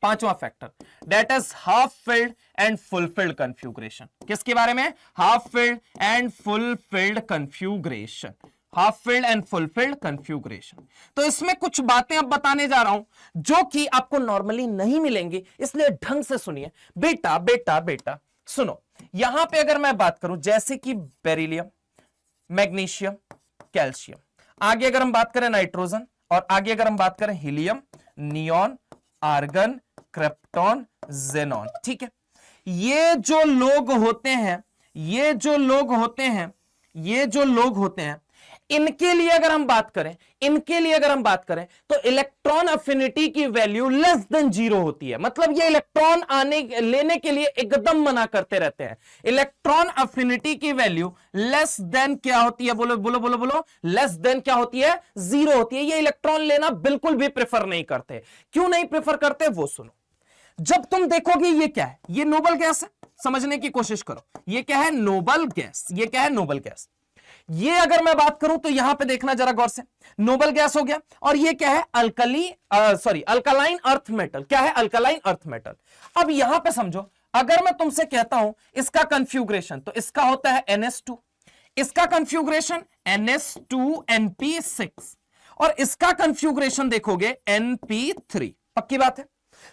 पांचवा factor, that is half filled and fulfilled configuration. किसके बारे में, half filled and fulfilled configuration, half filled and fulfilled configuration. तो इसमें कुछ बातें अब बताने जा रहा हूं जो कि आपको नॉर्मली नहीं मिलेंगी, इसलिए ढंग से सुनिए। बेटा बेटा बेटा सुनो, यहां पे अगर मैं बात करूं जैसे कि बेरिलियम, मैग्नीशियम, कैल्शियम, आगे अगर हम बात करें नाइट्रोजन, और आगे अगर हम बात करें helium, neon, argon, krypton, xenon, ठीक है। ये जो लोग होते हैं, ये जो लोग होते हैं, ये जो लोग होते हैं, इनके लिए अगर हम बात करें, इनके लिए अगर हम बात करें तो इलेक्ट्रॉन अफिनिटी की वैल्यू लेस देन 0 होती है। मतलब ये इलेक्ट्रॉन आने लेने के लिए एकदम मना करते रहते हैं। इलेक्ट्रॉन अफिनिटी की वैल्यू लेस देन क्या होती है, बोलो बोलो बोलो बोलो, लेस देन क्या होती है, 0 होती है। ये इलेक्ट्रॉन लेना बिल्कुल भी प्रेफर नहीं करते। क्यों नहीं प्रेफर करते वो सुनो। जब तुम देखोगे ये क्या है, ये नोबल गैस है, समझने की कोशिश करो, ये क्या है, नोबल गैस, ये क्या है, नोबल गैस। ये अगर मैं बात करूं तो यहां पे देखना जरा गौर से, नोबल गैस हो गया, और ये क्या है, अल्कलाइन अर्थ मेटल। क्या है, अल्कलाइन अर्थ मेटल। अब यहां पे समझो, अगर मैं तुमसे कहता हूं इसका कन्फ्यूग्रेशन, तो इसका होता है NS2, इसका कन्फ्यूग्रेशन NS2NP6, और इसका कन्फ्यूग्रेशन देखोगे NP3। पक्की बात है।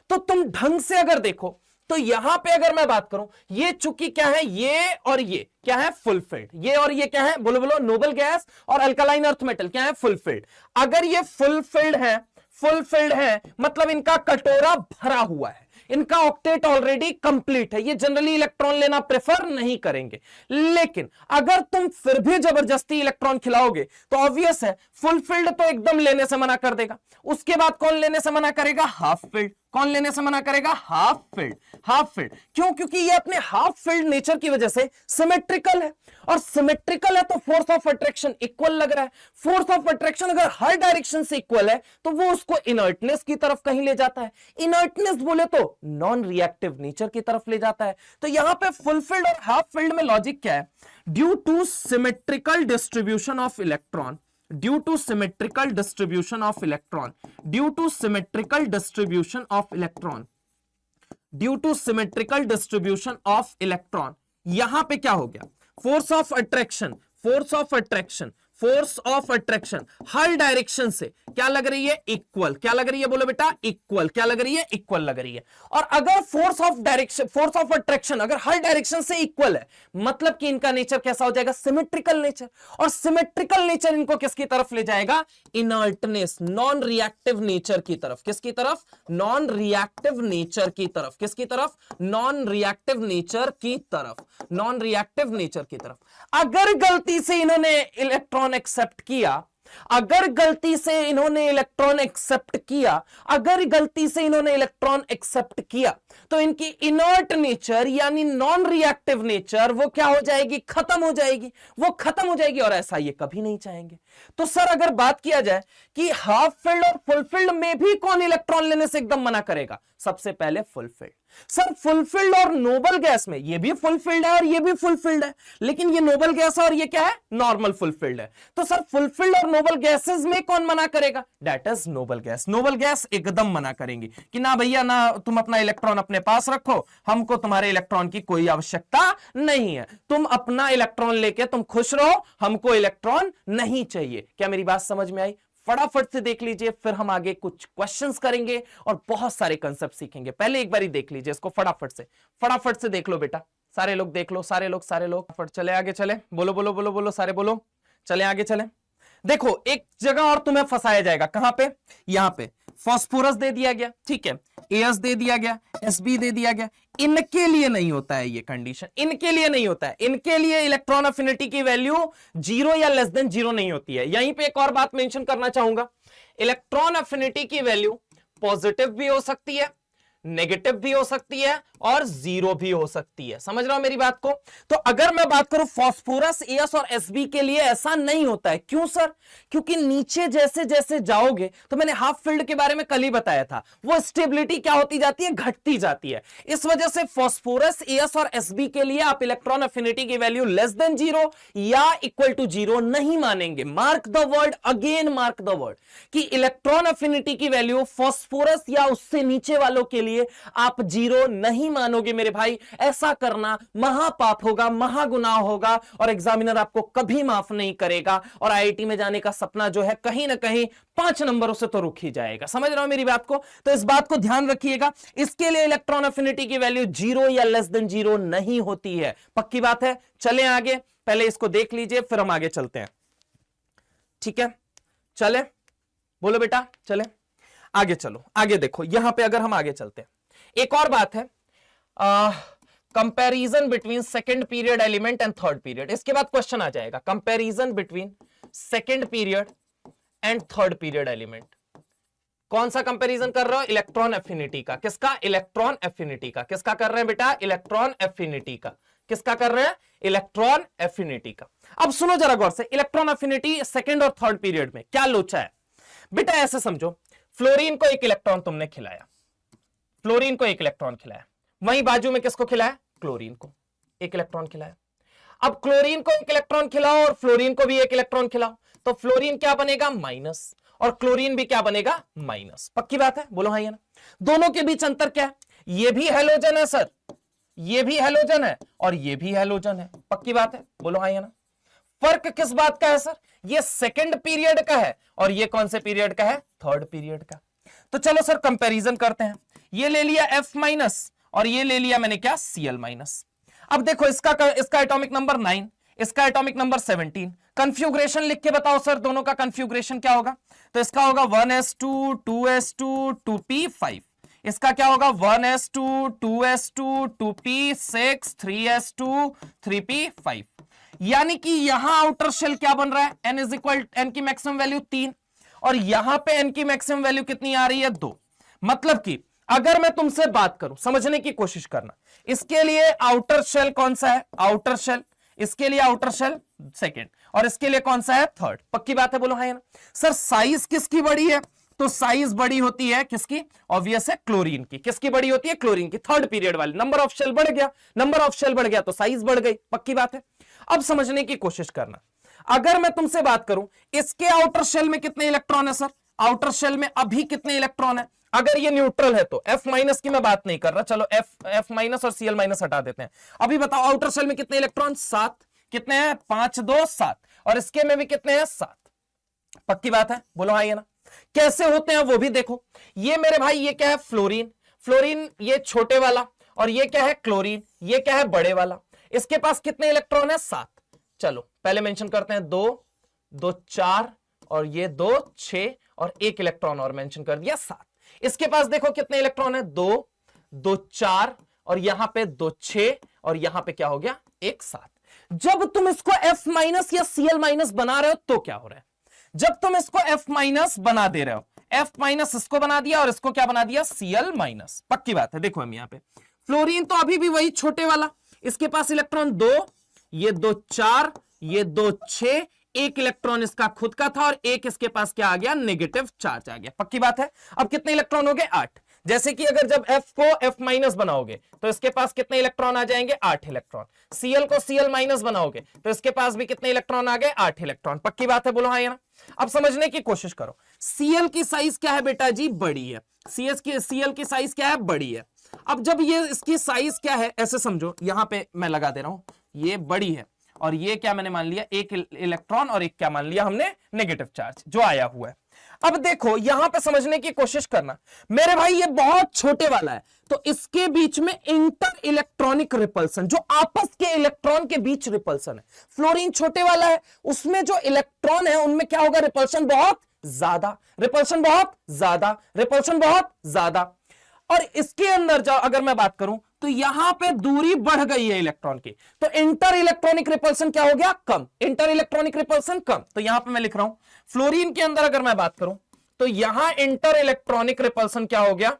तो तुम ढंग से अगर देखो तो यहां पे अगर मैं बात करूं, ये चूंकि क्या है, ये और ये क्या है, फुलफिल्ड, ये और ये क्या है, बोलो बोलो, नोबल गैस और अल्कलाइन अर्थ मेटल क्या है, फुलफिल्ड। अगर ये फुलफिल्ड है, फुलफिल्ड है मतलब इनका कटोरा भरा हुआ है, इनका ऑक्टेट ऑलरेडी कंप्लीट है, ये जनरली इलेक्ट्रॉन लेना प्रेफर नहीं करेंगे। लेकिन अगर तुम फिर भी जबरदस्ती इलेक्ट्रॉन खिलाओगे तो ऑब्वियस है फुलफिल्ड तो एकदम लेने से मना कर देगा। उसके बाद कौन लेने से मना करेगा, हाफ फिल्ड। कौन लेने से मना करेगा, हाफ फिल्ड। हाफ फिल्ड क्यों, क्योंकि ये अपने हाफ फिल्ड नेचर की वजह से सिमेट्रिकल है, और सिमेट्रिकल है तो फोर्स ऑफ अट्रैक्शन इक्वल लग रहा है। फोर्स ऑफ अट्रैक्शन अगर हर डायरेक्शन से इक्वल है तो वो उसको इनर्टनेस की तरफ कहीं ले जाता है, इनर्टनेस बोले तो नॉन रिएक्टिव नेचर की तरफ ले जाता है। तो यहां पे फुलफिल्ड और हाफ फिल्ड में लॉजिक क्या है, due two symmetrical distribution of electron, due to symmetrical distribution of electron, due to symmetrical distribution of electron, due to symmetrical distribution of electron, यहां पे क्या हो गया, force of attraction, force of attraction, force of attraction her direction से क्या लग रही है? इक्वल। क्या लग रही है? बोलो बेटा, इक्वल। क्या लग रही है? इक्वल लग रही है। और अगर force of direction, force of attraction अगर हर डायरेक्शन से इक्वल है, मतलब कि इनका नेचर कैसा हो जाएगा? Symmetrical nature. और सिमेट्रिकल नेचर इनको किसकी तरफ ले जाएगा? इनर्टनेस, नॉन रिएक्टिव नेचर की तरफ। किसकी तरफ? नॉन रिएक्टिव नेचर की तरफ। किसकी तरफ? नॉन रिएक्टिव नेचर की तरफ। नॉन रिएक्टिव नेचर की तरफ। अगर गलती से इन्होंने इलेक्ट्रॉन एक्सेप्ट किया, अगर गलती से इन्होंने इलेक्ट्रॉन एक्सेप्ट किया, अगर गलती से इन्होंने इलेक्ट्रॉन एक्सेप्ट किया, तो इनकी इनर्ट नेचर यानी नॉन रिएक्टिव नेचर वो क्या हो जाएगी? खत्म हो जाएगी। वो खत्म हो जाएगी और ऐसा ये कभी नहीं चाहेंगे। तो सर अगर बात किया जाए कि हाफ फिल्ड और फुलफिल्ड में भी कौन इलेक्ट्रॉन लेने से एकदम मना करेगा? सबसे पहले फुलफिल्ड। सर फुलफिल्ड और नोबल गैस में ये भी फुलफिल्ड है और ये भी फुलफिल्ड है, लेकिन ये नोबल गैस है और ये क्या है? नॉर्मल फुलफिल्ड है। तो सर फुलफिल्ड और नोबल गैसेस में कौन मना करेगा? That is noble gas. Noble gas एकदम मना करेंगी कि ना भैया, ना तुम अपना इलेक्ट्रॉन अपने पास रखो, हमको तुम्हारे इलेक्ट्रॉन की कोई आवश्यकता नहीं है, तुम अपना इलेक्ट्रॉन लेके तुम खुश रहो, हमको इलेक्ट्रॉन नहीं चाहिए। क्या मेरी बात समझ में आई? फटाफट से देख लीजिए, फिर हम आगे कुछ क्वेश्चंस करेंगे और बहुत सारे कंसेप्ट सीखेंगे। पहले एक बार ही देख लीजिए इसको, फटाफट से देख लो बेटा, सारे लोग देख लो, सारे लोग फटाफट चले आगे चले, बोलो बोलो बोलो बोलो, सारे बोलो, चले आगे चले। देखो एक जगह और तुम्हें फंसाया जाएगा, कहां पे? यहां पे फास्फोरस दे दिया गया, ठीक है, एस दे दिया गया, एसबी दे दिया गया। इनके लिए नहीं होता है ये कंडीशन, इनके लिए नहीं होता है। इनके लिए इलेक्ट्रॉन अफिनिटी की वैल्यू 0 या लेस देन 0 नहीं होती है। यहीं पे एक और बात मेंशन करना चाहूंगा, इलेक्ट्रॉन अफिनिटी की वैल्यू पॉजिटिव भी हो सकती है, नेगेटिव भी हो सकती है और 0 भी हो सकती है। समझ रहा हो मेरी बात को? तो अगर मैं बात करूं फास्फोरस, एस और एसबी के लिए ऐसा नहीं होता है। क्यों सर? क्योंकि नीचे जैसे जैसे जाओगे, तो मैंने हाफ फील्ड के बारे में कल ही बताया था, वो स्टेबिलिटी क्या होती जाती है? घटती जाती है। इस वजह से फास्फोरस, एस और एसबी के लिए आप इलेक्ट्रॉन अफिनिटी की वैल्यू लेस देन 0 या इक्वल टू 0 नहीं मानेंगे। Mark the word, again mark the word, कि इलेक्ट्रॉन अफिनिटी की वैल्यू फास्फोरस या उससे नीचे वालों के लिए आप 0 नहीं मानोगे मेरे भाई। ऐसा करना महापाप होगा, महागुनाह होगा और एग्जामिनर आपको कभी माफ नहीं करेगा और आईआईटी में जाने का सपना जो है कहीं ना कहीं 5 नंबरों से तो रुक ही जाएगा। समझ रहे हो मेरी बात को? तो इस बात को ध्यान रखिएगा, इसके लिए इलेक्ट्रॉन अफिनिटी की वैल्यू 0 या लेस देन 0 नहीं होती है। पक्की बात है? चले आगे, पहले इसको देख लीजिए फिर हम आगे चलते हैं। ठीक है, चले, बोलो बेटा, चले आगे, चलो आगे देखो। यहां पे अगर हम आगे चलते हैं, एक और बात है, comparison between second period element and third period. इसके बाद क्वेश्चन आ जाएगा, comparison between second period and third period element. कौन सा कंपैरिजन कर रहे हो? इलेक्ट्रॉन एफिनिटी का। किसका? इलेक्ट्रॉन एफिनिटी का। किसका कर रहे हैं बेटा? इलेक्ट्रॉन एफिनिटी का। किसका कर रहे हैं? इलेक्ट्रॉन एफिनिटी का। अब सुनो जरा गौर से, इलेक्ट्रॉन एफिनिटी सेकंड और थर्ड पीरियड में क्या लोचा है बेटा? ऐसे समझो, फ्लोरीन को एक इलेक्ट्रॉन तुमने खिलाया, फ्लोरीन को एक इलेक्ट्रॉन खिलाया, वहीं बाजू में किसको खिलाया? क्लोरीन को एक इलेक्ट्रॉन खिलाया। अब क्लोरीन को एक इलेक्ट्रॉन खिलाओ और फ्लोरीन को भी एक इलेक्ट्रॉन खिलाओ, तो फ्लोरीन क्या बनेगा? माइनस, और क्लोरीन भी क्या बनेगा? माइनस। पक्की बात है? बोलो हाँ या ना। दोनों के बीच अंतर क्या है? ये भी हैलोजन है सर, ये भी हैलोजन है और ये भी हैलोजन है। पक्की बात है? बोलो हाँ या ना। फर्क किस बात का है सर? ये सेकंड पीरियड का है और ये कौन से पीरियड का है? थर्ड पीरियड का। तो चलो सर कंपैरिजन करते हैं। ये ले लिया F माइनस और ये ले लिया मैंने क्या? Cl minus. अब देखो इसका एटॉमिक नंबर 9, इसका एटॉमिक नंबर 17। कंफ्यूग्रेशन लिख के बताओ सर, दोनों का कंफ्यूग्रेशन क्या होगा? तो इसका होगा 1s2 2s2 2p5। इसका क्या होगा? 1s2 2s2 2p6 3s2 3p5। यानी कि यहां आउटर शेल क्या बन रहा है? n इज इक्वल, n की मैक्सिमम वैल्यू 3 और यहां पे n की मैक्सिमम वैल्यू कितनी आ रही है? 2। मतलब कि अगर मैं तुमसे बात करूं, समझने की कोशिश करना, इसके लिए आउटर शेल कौन सा है? आउटर शेल, इसके लिए आउटर शेल सेकंड और इसके लिए कौन सा है? थर्ड। पक्की बात है? बोलो हाँ या ना। सर साइज किसकी बड़ी है? तो साइज बड़ी होती है किसकी? ऑब्वियस है क्लोरीन की। किसकी बड़ी होती है? क्लोरीन की। थर्ड पीरियड वाली। नंबर ऑफ शेल बढ़ गया, नंबर ऑफ शेल बढ़ गया तो साइज बढ़ गई। पक्की बात है? अब समझने की कोशिश करना, अगर मैं तुमसे बात करूं इसके आउटर शेल में कितने इलेक्ट्रॉन है सर? आउटर शेल में अभी कितने इलेक्ट्रॉन है? अगर ये न्यूट्रल है तो F माइनस की मैं बात नहीं कर रहा, चलो F माइनस और Cl माइनस हटा देते हैं। अभी बताओ आउटर शेल में कितने इलेक्ट्रॉन? 7। कितने हैं 5 2 7, और इसके में भी कितने हैं 7। पक्की बात है, बोलो हाँ या ना। कैसे होते हैं वो भी देखो। ये मेरे भाई ये क्या है फ्लोरीन, फ्लोरीन ये छोटे वाला, और ये क्या है क्लोरीन, ये क्या है बड़े वाला। इसके पास कितने इलेक्ट्रॉन है 7। चलो पहले मेंशन करते हैं 2 2 4, और ये 2 6, और एक इलेक्ट्रॉन और मेंशन कर दिया 7। इसके पास देखो कितने इलेक्ट्रॉन है 2 2 4, और यहां पे 2 6, और यहां पे क्या हो गया 1 7। जब तुम इसको F माइनस या Cl माइनस बना रहे हो तो क्या हो रहा है, जब तुम इसको F माइनस बना दे रहे हो, F माइनस इसको बना दिया और इसको क्या बना दिया Cl माइनस। पक्की बात है। देखो हम यहां पे फ्लोरीन तो अभी भी वही छोटे वाला, इसके पास इलेक्ट्रॉन 2, ये 2 4, ये 2 6, एक इलेक्ट्रॉन इसका खुद का था और एक इसके पास क्या आ गया नेगेटिव चार्ज आ गया। पक्की बात है। अब कितने इलेक्ट्रॉन हो गए 8। जैसे कि अगर जब F को F माइनस बनाओगे तो इसके पास कितने इलेक्ट्रॉन आ जाएंगे 8 इलेक्ट्रॉन। Cl को Cl माइनस बनाओगे तो इसके पास भी कितने इलेक्ट्रॉन आ गए 8 इलेक्ट्रॉन। पक्की बात है, बोलो हाँ या ना। अब समझने की कोशिश करो, Cl की साइज क्या है बेटा जी बड़ी है, Cl की साइज क्या है बड़ी है। अब जब ये इसकी साइज क्या है ऐसे समझो, यहां पे मैं लगा दे रहा हूं, ये बड़ी है और ये क्या मैंने मान लिया एक इलेक्ट्रॉन और एक क्या मान लिया हमने नेगेटिव चार्ज जो आया हुआ है। अब देखो यहां पे समझने की कोशिश करना मेरे भाई, ये बहुत छोटे वाला है तो इसके बीच में इंटर इलेक्ट्रॉनिक रिपल्सन, जो आपस के इलेक्ट्रॉन के बीच रिपल्सन है। फ्लोरीन छोटे वाला है, उसमें जो इलेक्ट्रॉन है उनमें क्या होगा रिपल्सन बहुत ज्यादा, रिपल्सन बहुत ज्यादा, रिपल्सन बहुत ज्यादा। और इसके अंदर जाओ अगर मैं बात करूं तो यहां पे दूरी बढ़ गई है इलेक्ट्रॉन की, तो इंटर इलेक्ट्रॉनिक रिपल्सन क्या हो गया कम, इंटर इलेक्ट्रॉनिक रिपल्सन कम। तो यहां पे मैं लिख रहा हूं फ्लोरीन के अंदर अगर मैं बात करूं तो यहां इंटर इलेक्ट्रॉनिक रिपल्सन क्या हो गया,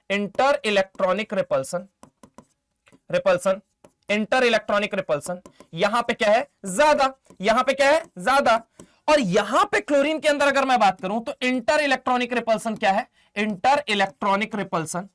inter electronic repulsion, repulsion inter electronic repulsion यहां पे क्या है ज्यादा, यहां पे क्या है ज्यादा। और यहां पे क्लोरीन के अंदर अगर मैं बात करूं तो इंटर इलेक्ट्रॉनिक रिपल्सन क्या है, inter electronic repulsion,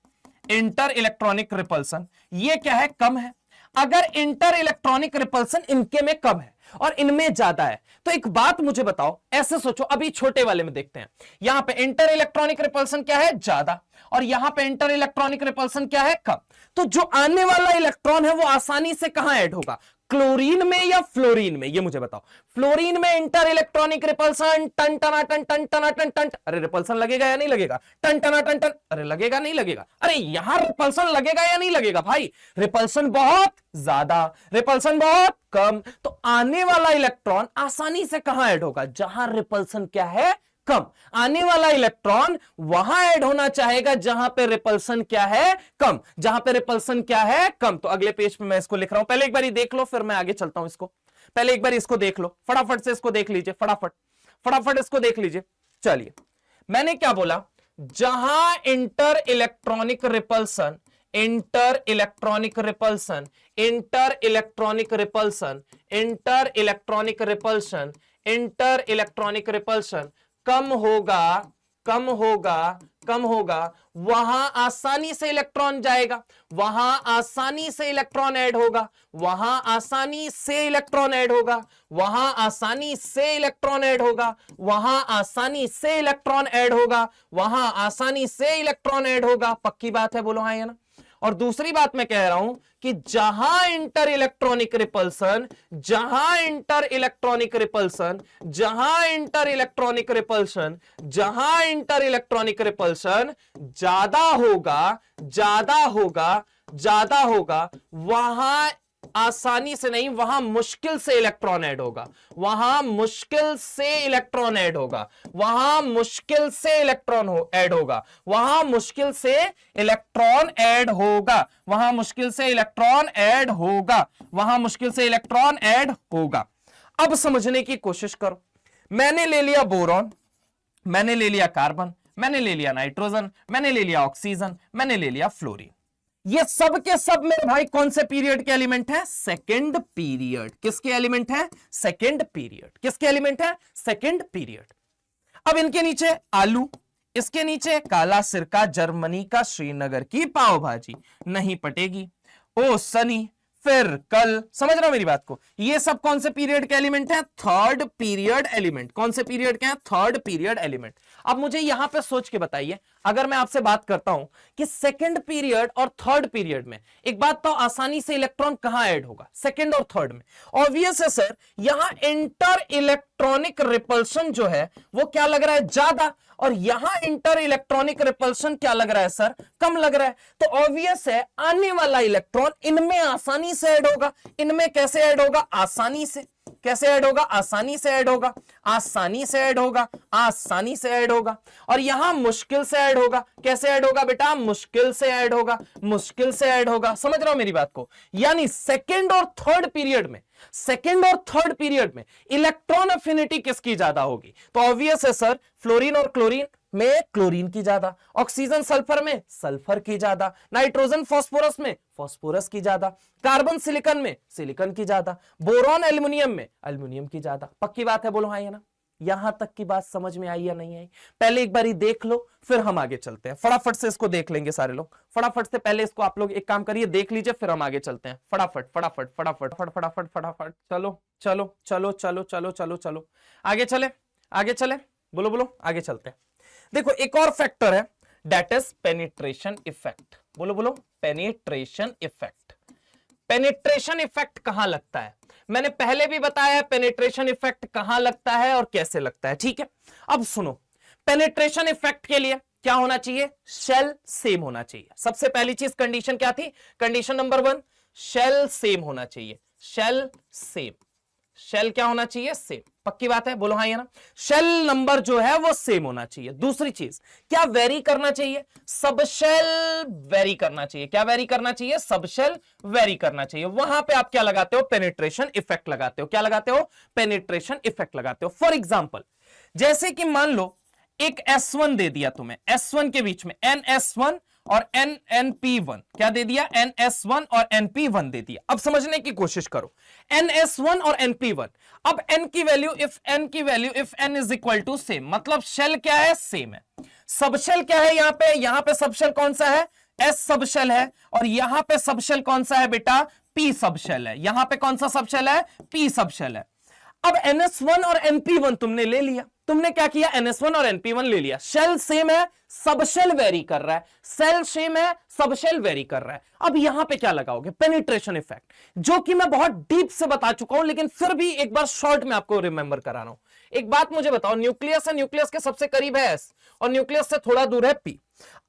inter electronic repulsion ये क्या है कम है। अगर इंटर इलेक्ट्रॉनिक रिपल्सन इनके में कम है और इनमें ज्यादा है तो एक बात मुझे बताओ, ऐसे सोचो अभी छोटे वाले में देखते हैं, यहां पे इंटर इलेक्ट्रॉनिक रिपल्सन क्या है ज्यादा और यहां पे इंटर इलेक्ट्रॉनिक रिपल्सन क्या है कम। तो जो आने वाला इलेक्ट्रॉन है वो आसानी से कहां ऐड होगा, क्लोरीन में या फ्लोरीन में, ये मुझे बताओ। फ्लोरीन में इंटर इलेक्ट्रॉनिक रिपल्सन टन टना टन टन टना टन टन, अरे रिपल्सन लगेगा या नहीं लगेगा, टन टना टन टन, अरे लगेगा नहीं लगेगा, अरे यहां रिपल्सन लगेगा या नहीं लगेगा भाई, रिपल्सन बहुत ज्यादा, रिपल्सन बहुत कम। तो आने वाला इलेक्ट्रॉन आसानी से कहां ऐड होगा, जहां रिपल्सन क्या है कम। आने वाला इलेक्ट्रॉन वहां ऐड होना चाहेगा जहां पे रिपल्सन क्या है कम, जहां पे रिपल्सन क्या है कम। तो अगले पेज पे मैं इसको लिख रहा हूं, पहले एक बार ही देख लो फिर मैं आगे चलता हूं इसको। पहले एक बार इसको देख लो, फटाफट से इसको देख लीजिए, फटाफट फटाफट इसको देख लीजिए। चलिए मैंने क्या बोला, जहां inter electronic repulsion, inter electronic repulsion, inter electronic repulsion, inter electronic repulsion, inter electronic repulsion कम होगा, कम होगा, कम होगा, वहां आसानी से इलेक्ट्रॉन जाएगा, वहां आसानी से इलेक्ट्रॉन ऐड होगा, वहां आसानी से इलेक्ट्रॉन ऐड होगा, वहां आसानी से इलेक्ट्रॉन ऐड होगा, वहां आसानी से इलेक्ट्रॉन ऐड होगा, वहां आसानी से इलेक्ट्रॉन ऐड होगा। पक्की बात है, बोलो हाँ या ना। और दूसरी बात मैं कह रहा हूं कि जहां इंटर इलेक्ट्रॉनिक रिपल्सन, जहां इंटर इलेक्ट्रॉनिक रिपल्सन, जहां इंटर इलेक्ट्रॉनिक रिपल्सन, जहां इंटर इलेक्ट्रॉनिक रिपल्सन ज्यादा होगा, ज्यादा होगा, ज्यादा होगा, वहां आसानी से नहीं, वहां मुश्किल से इलेक्ट्रॉन ऐड होगा, वहां मुश्किल से इलेक्ट्रॉन ऐड होगा, वहां मुश्किल से इलेक्ट्रॉन ऐड होगा, वहां मुश्किल से इलेक्ट्रॉन ऐड होगा, वहां मुश्किल से इलेक्ट्रॉन ऐड होगा, वहां मुश्किल से इलेक्ट्रॉन ऐड होगा। अब समझने की कोशिश करो, मैंने ले लिया बोरॉन, मैंने ले लिया कार्बन, मैंने ले लिया नाइट्रोजन, मैंने ले लिया ऑक्सीजन, मैंने ले लिया फ्लोरीन। ये सब के सब मेरे भाई कौन से पीरियड के एलिमेंट है, सेकंड पीरियड। किसके एलिमेंट है, सेकंड पीरियड। किसके एलिमेंट है, सेकंड पीरियड। अब इनके नीचे आलू, इसके नीचे काला सिरका, जर्मनी का श्रीनगर की पाव भाजी नहीं पटेगी। ओ सनी फिर कल, समझ रहे हो मेरी बात को? ये सब कौन से पीरियड के एलिमेंट हैं? Third period element. कौन से पीरियड के हैं? Third period element. अब मुझे यहां पे सोच के बताइए, अगर मैं आपसे बात करता हूं कि सेकंड पीरियड और थर्ड पीरियड में, एक बात तो आसानी से इलेक्ट्रॉन कहां ऐड होगा? सेकंड और थर्ड में। ऑब्वियस है सर, यहां इंटर इलेक्ट्रॉनिक रिपल्शन जो है वो क्या लग रहा है? ज्यादा। और यहां इंटर इलेक्ट्रॉनिक रिपल्शन क्या लग रहा है सर? कम लग रहा है। तो ऑब्वियस है आने वाला इलेक्ट्रॉन इनमें आसानी से ऐड होगा। इनमें कैसे ऐड होगा? आसानी से। कैसे ऐड होगा? आसानी से ऐड होगा। आसानी से ऐड होगा। आसानी से ऐड होगा। और यहां मुश्किल से ऐड होगा। कैसे ऐड होगा बेटा? मुश्किल से ऐड होगा। मुश्किल से ऐड होगा। समझ रहे हो मेरी बात को? यानी सेकंड और थर्ड पीरियड में, सेकेंड और थर्ड पीरियड में इलेक्ट्रॉन अफिनिटी किसकी ज्यादा होगी? तो ऑब्वियस है सर, फ्लोरीन और क्लोरीन में क्लोरीन की ज्यादा, ऑक्सीजन सल्फर में सल्फर की ज्यादा, नाइट्रोजन फास्फोरस में फास्फोरस की ज्यादा, कार्बन सिलिकॉन में सिलिकॉन की ज्यादा, बोरॉन एल्युमिनियम में एल्युमिनियम की ज्यादा। पक्की बात है? बोलो हाँ या ना। यहां तक की बात समझ में आई या नहीं आई? पहले एक बारी देख लो, फिर हम आगे चलते हैं। फटाफट से इसको देख लेंगे सारे लोग। फटाफट से पहले इसको आप लोग एक काम करिए, देख लीजिए, फिर हम आगे चलते हैं। फटाफट फटाफट फटाफट फटाफट फटाफट। चलो चलो चलो चलो चलो चलो चलो, आगे चले, आगे चले। बोलो बोलो, आगे चलते हैं। देखो एक और फैक्टर है, दैट इज पेनिट्रेशन इफेक्ट। बोलो बोलो, पेनिट्रेशन इफेक्ट। पेनिट्रेशन इफेक्ट कहां लगता है? मैंने पहले भी बताया पेनिट्रेशन इफेक्ट कहां लगता है और कैसे लगता है, ठीक है? अब सुनो, पेनिट्रेशन इफेक्ट के लिए क्या होना चाहिए? शेल सेम होना चाहिए। सबसे पहली चीज, कंडीशन क्या थी? कंडीशन नंबर 1, शेल सेम होना चाहिए। Shell same. शेल क्या होना चाहिए? सेम। पक्की बात है? बोलो हाँ या ना। शेल नंबर जो है वो सेम होना चाहिए। दूसरी चीज क्या वेरी करना चाहिए? सब शेल वेरी करना चाहिए। क्या वेरी करना चाहिए? सब शेल वेरी करना चाहिए। वहां पे आप क्या लगाते हो? पेनिट्रेशन इफेक्ट लगाते हो। क्या लगाते हो? पेनिट्रेशन इफेक्ट लगाते हो। फॉर एग्जाम्पल, जैसे कि मान लो एक S1 दे दिया तुम्हें, S1 के बीच में NS1 और NNP1, क्या दे दिया? NS1 और NP1 दे दिया। अब समझने की कोशिश करो, NS1 और NP1। अब N की value, if N is equal to same, मतलब शेल क्या है? सेम है। सब शेल क्या है? यहां पे सब शेल कौन सा है? S सब शेल है। और यहां पे सब शेल कौन सा है बेटा? P सब शेल है। यहां पे कौन सा सब शेल है? P सब शेल है। अब NS1 और NP1 तुमने ले लिया। तुमने क्या किया? NS1 और NP1 ले लिया। शेल सेम है, सब शेल वेरी कर रहा है। सेल सेम है, सब शेल वेरी कर रहा है। अब यहां पे क्या लगाओगे? पेनिट्रेशन इफेक्ट, जो कि मैं बहुत डीप से बता चुका हूं, लेकिन फिर भी एक बार शॉर्ट में आपको रिमेंबर करा रहा हूं। एक बात मुझे बताओ, न्यूक्लियस है, न्यूक्लियस के सबसे करीब है S और न्यूक्लियस से थोड़ा दूर है P।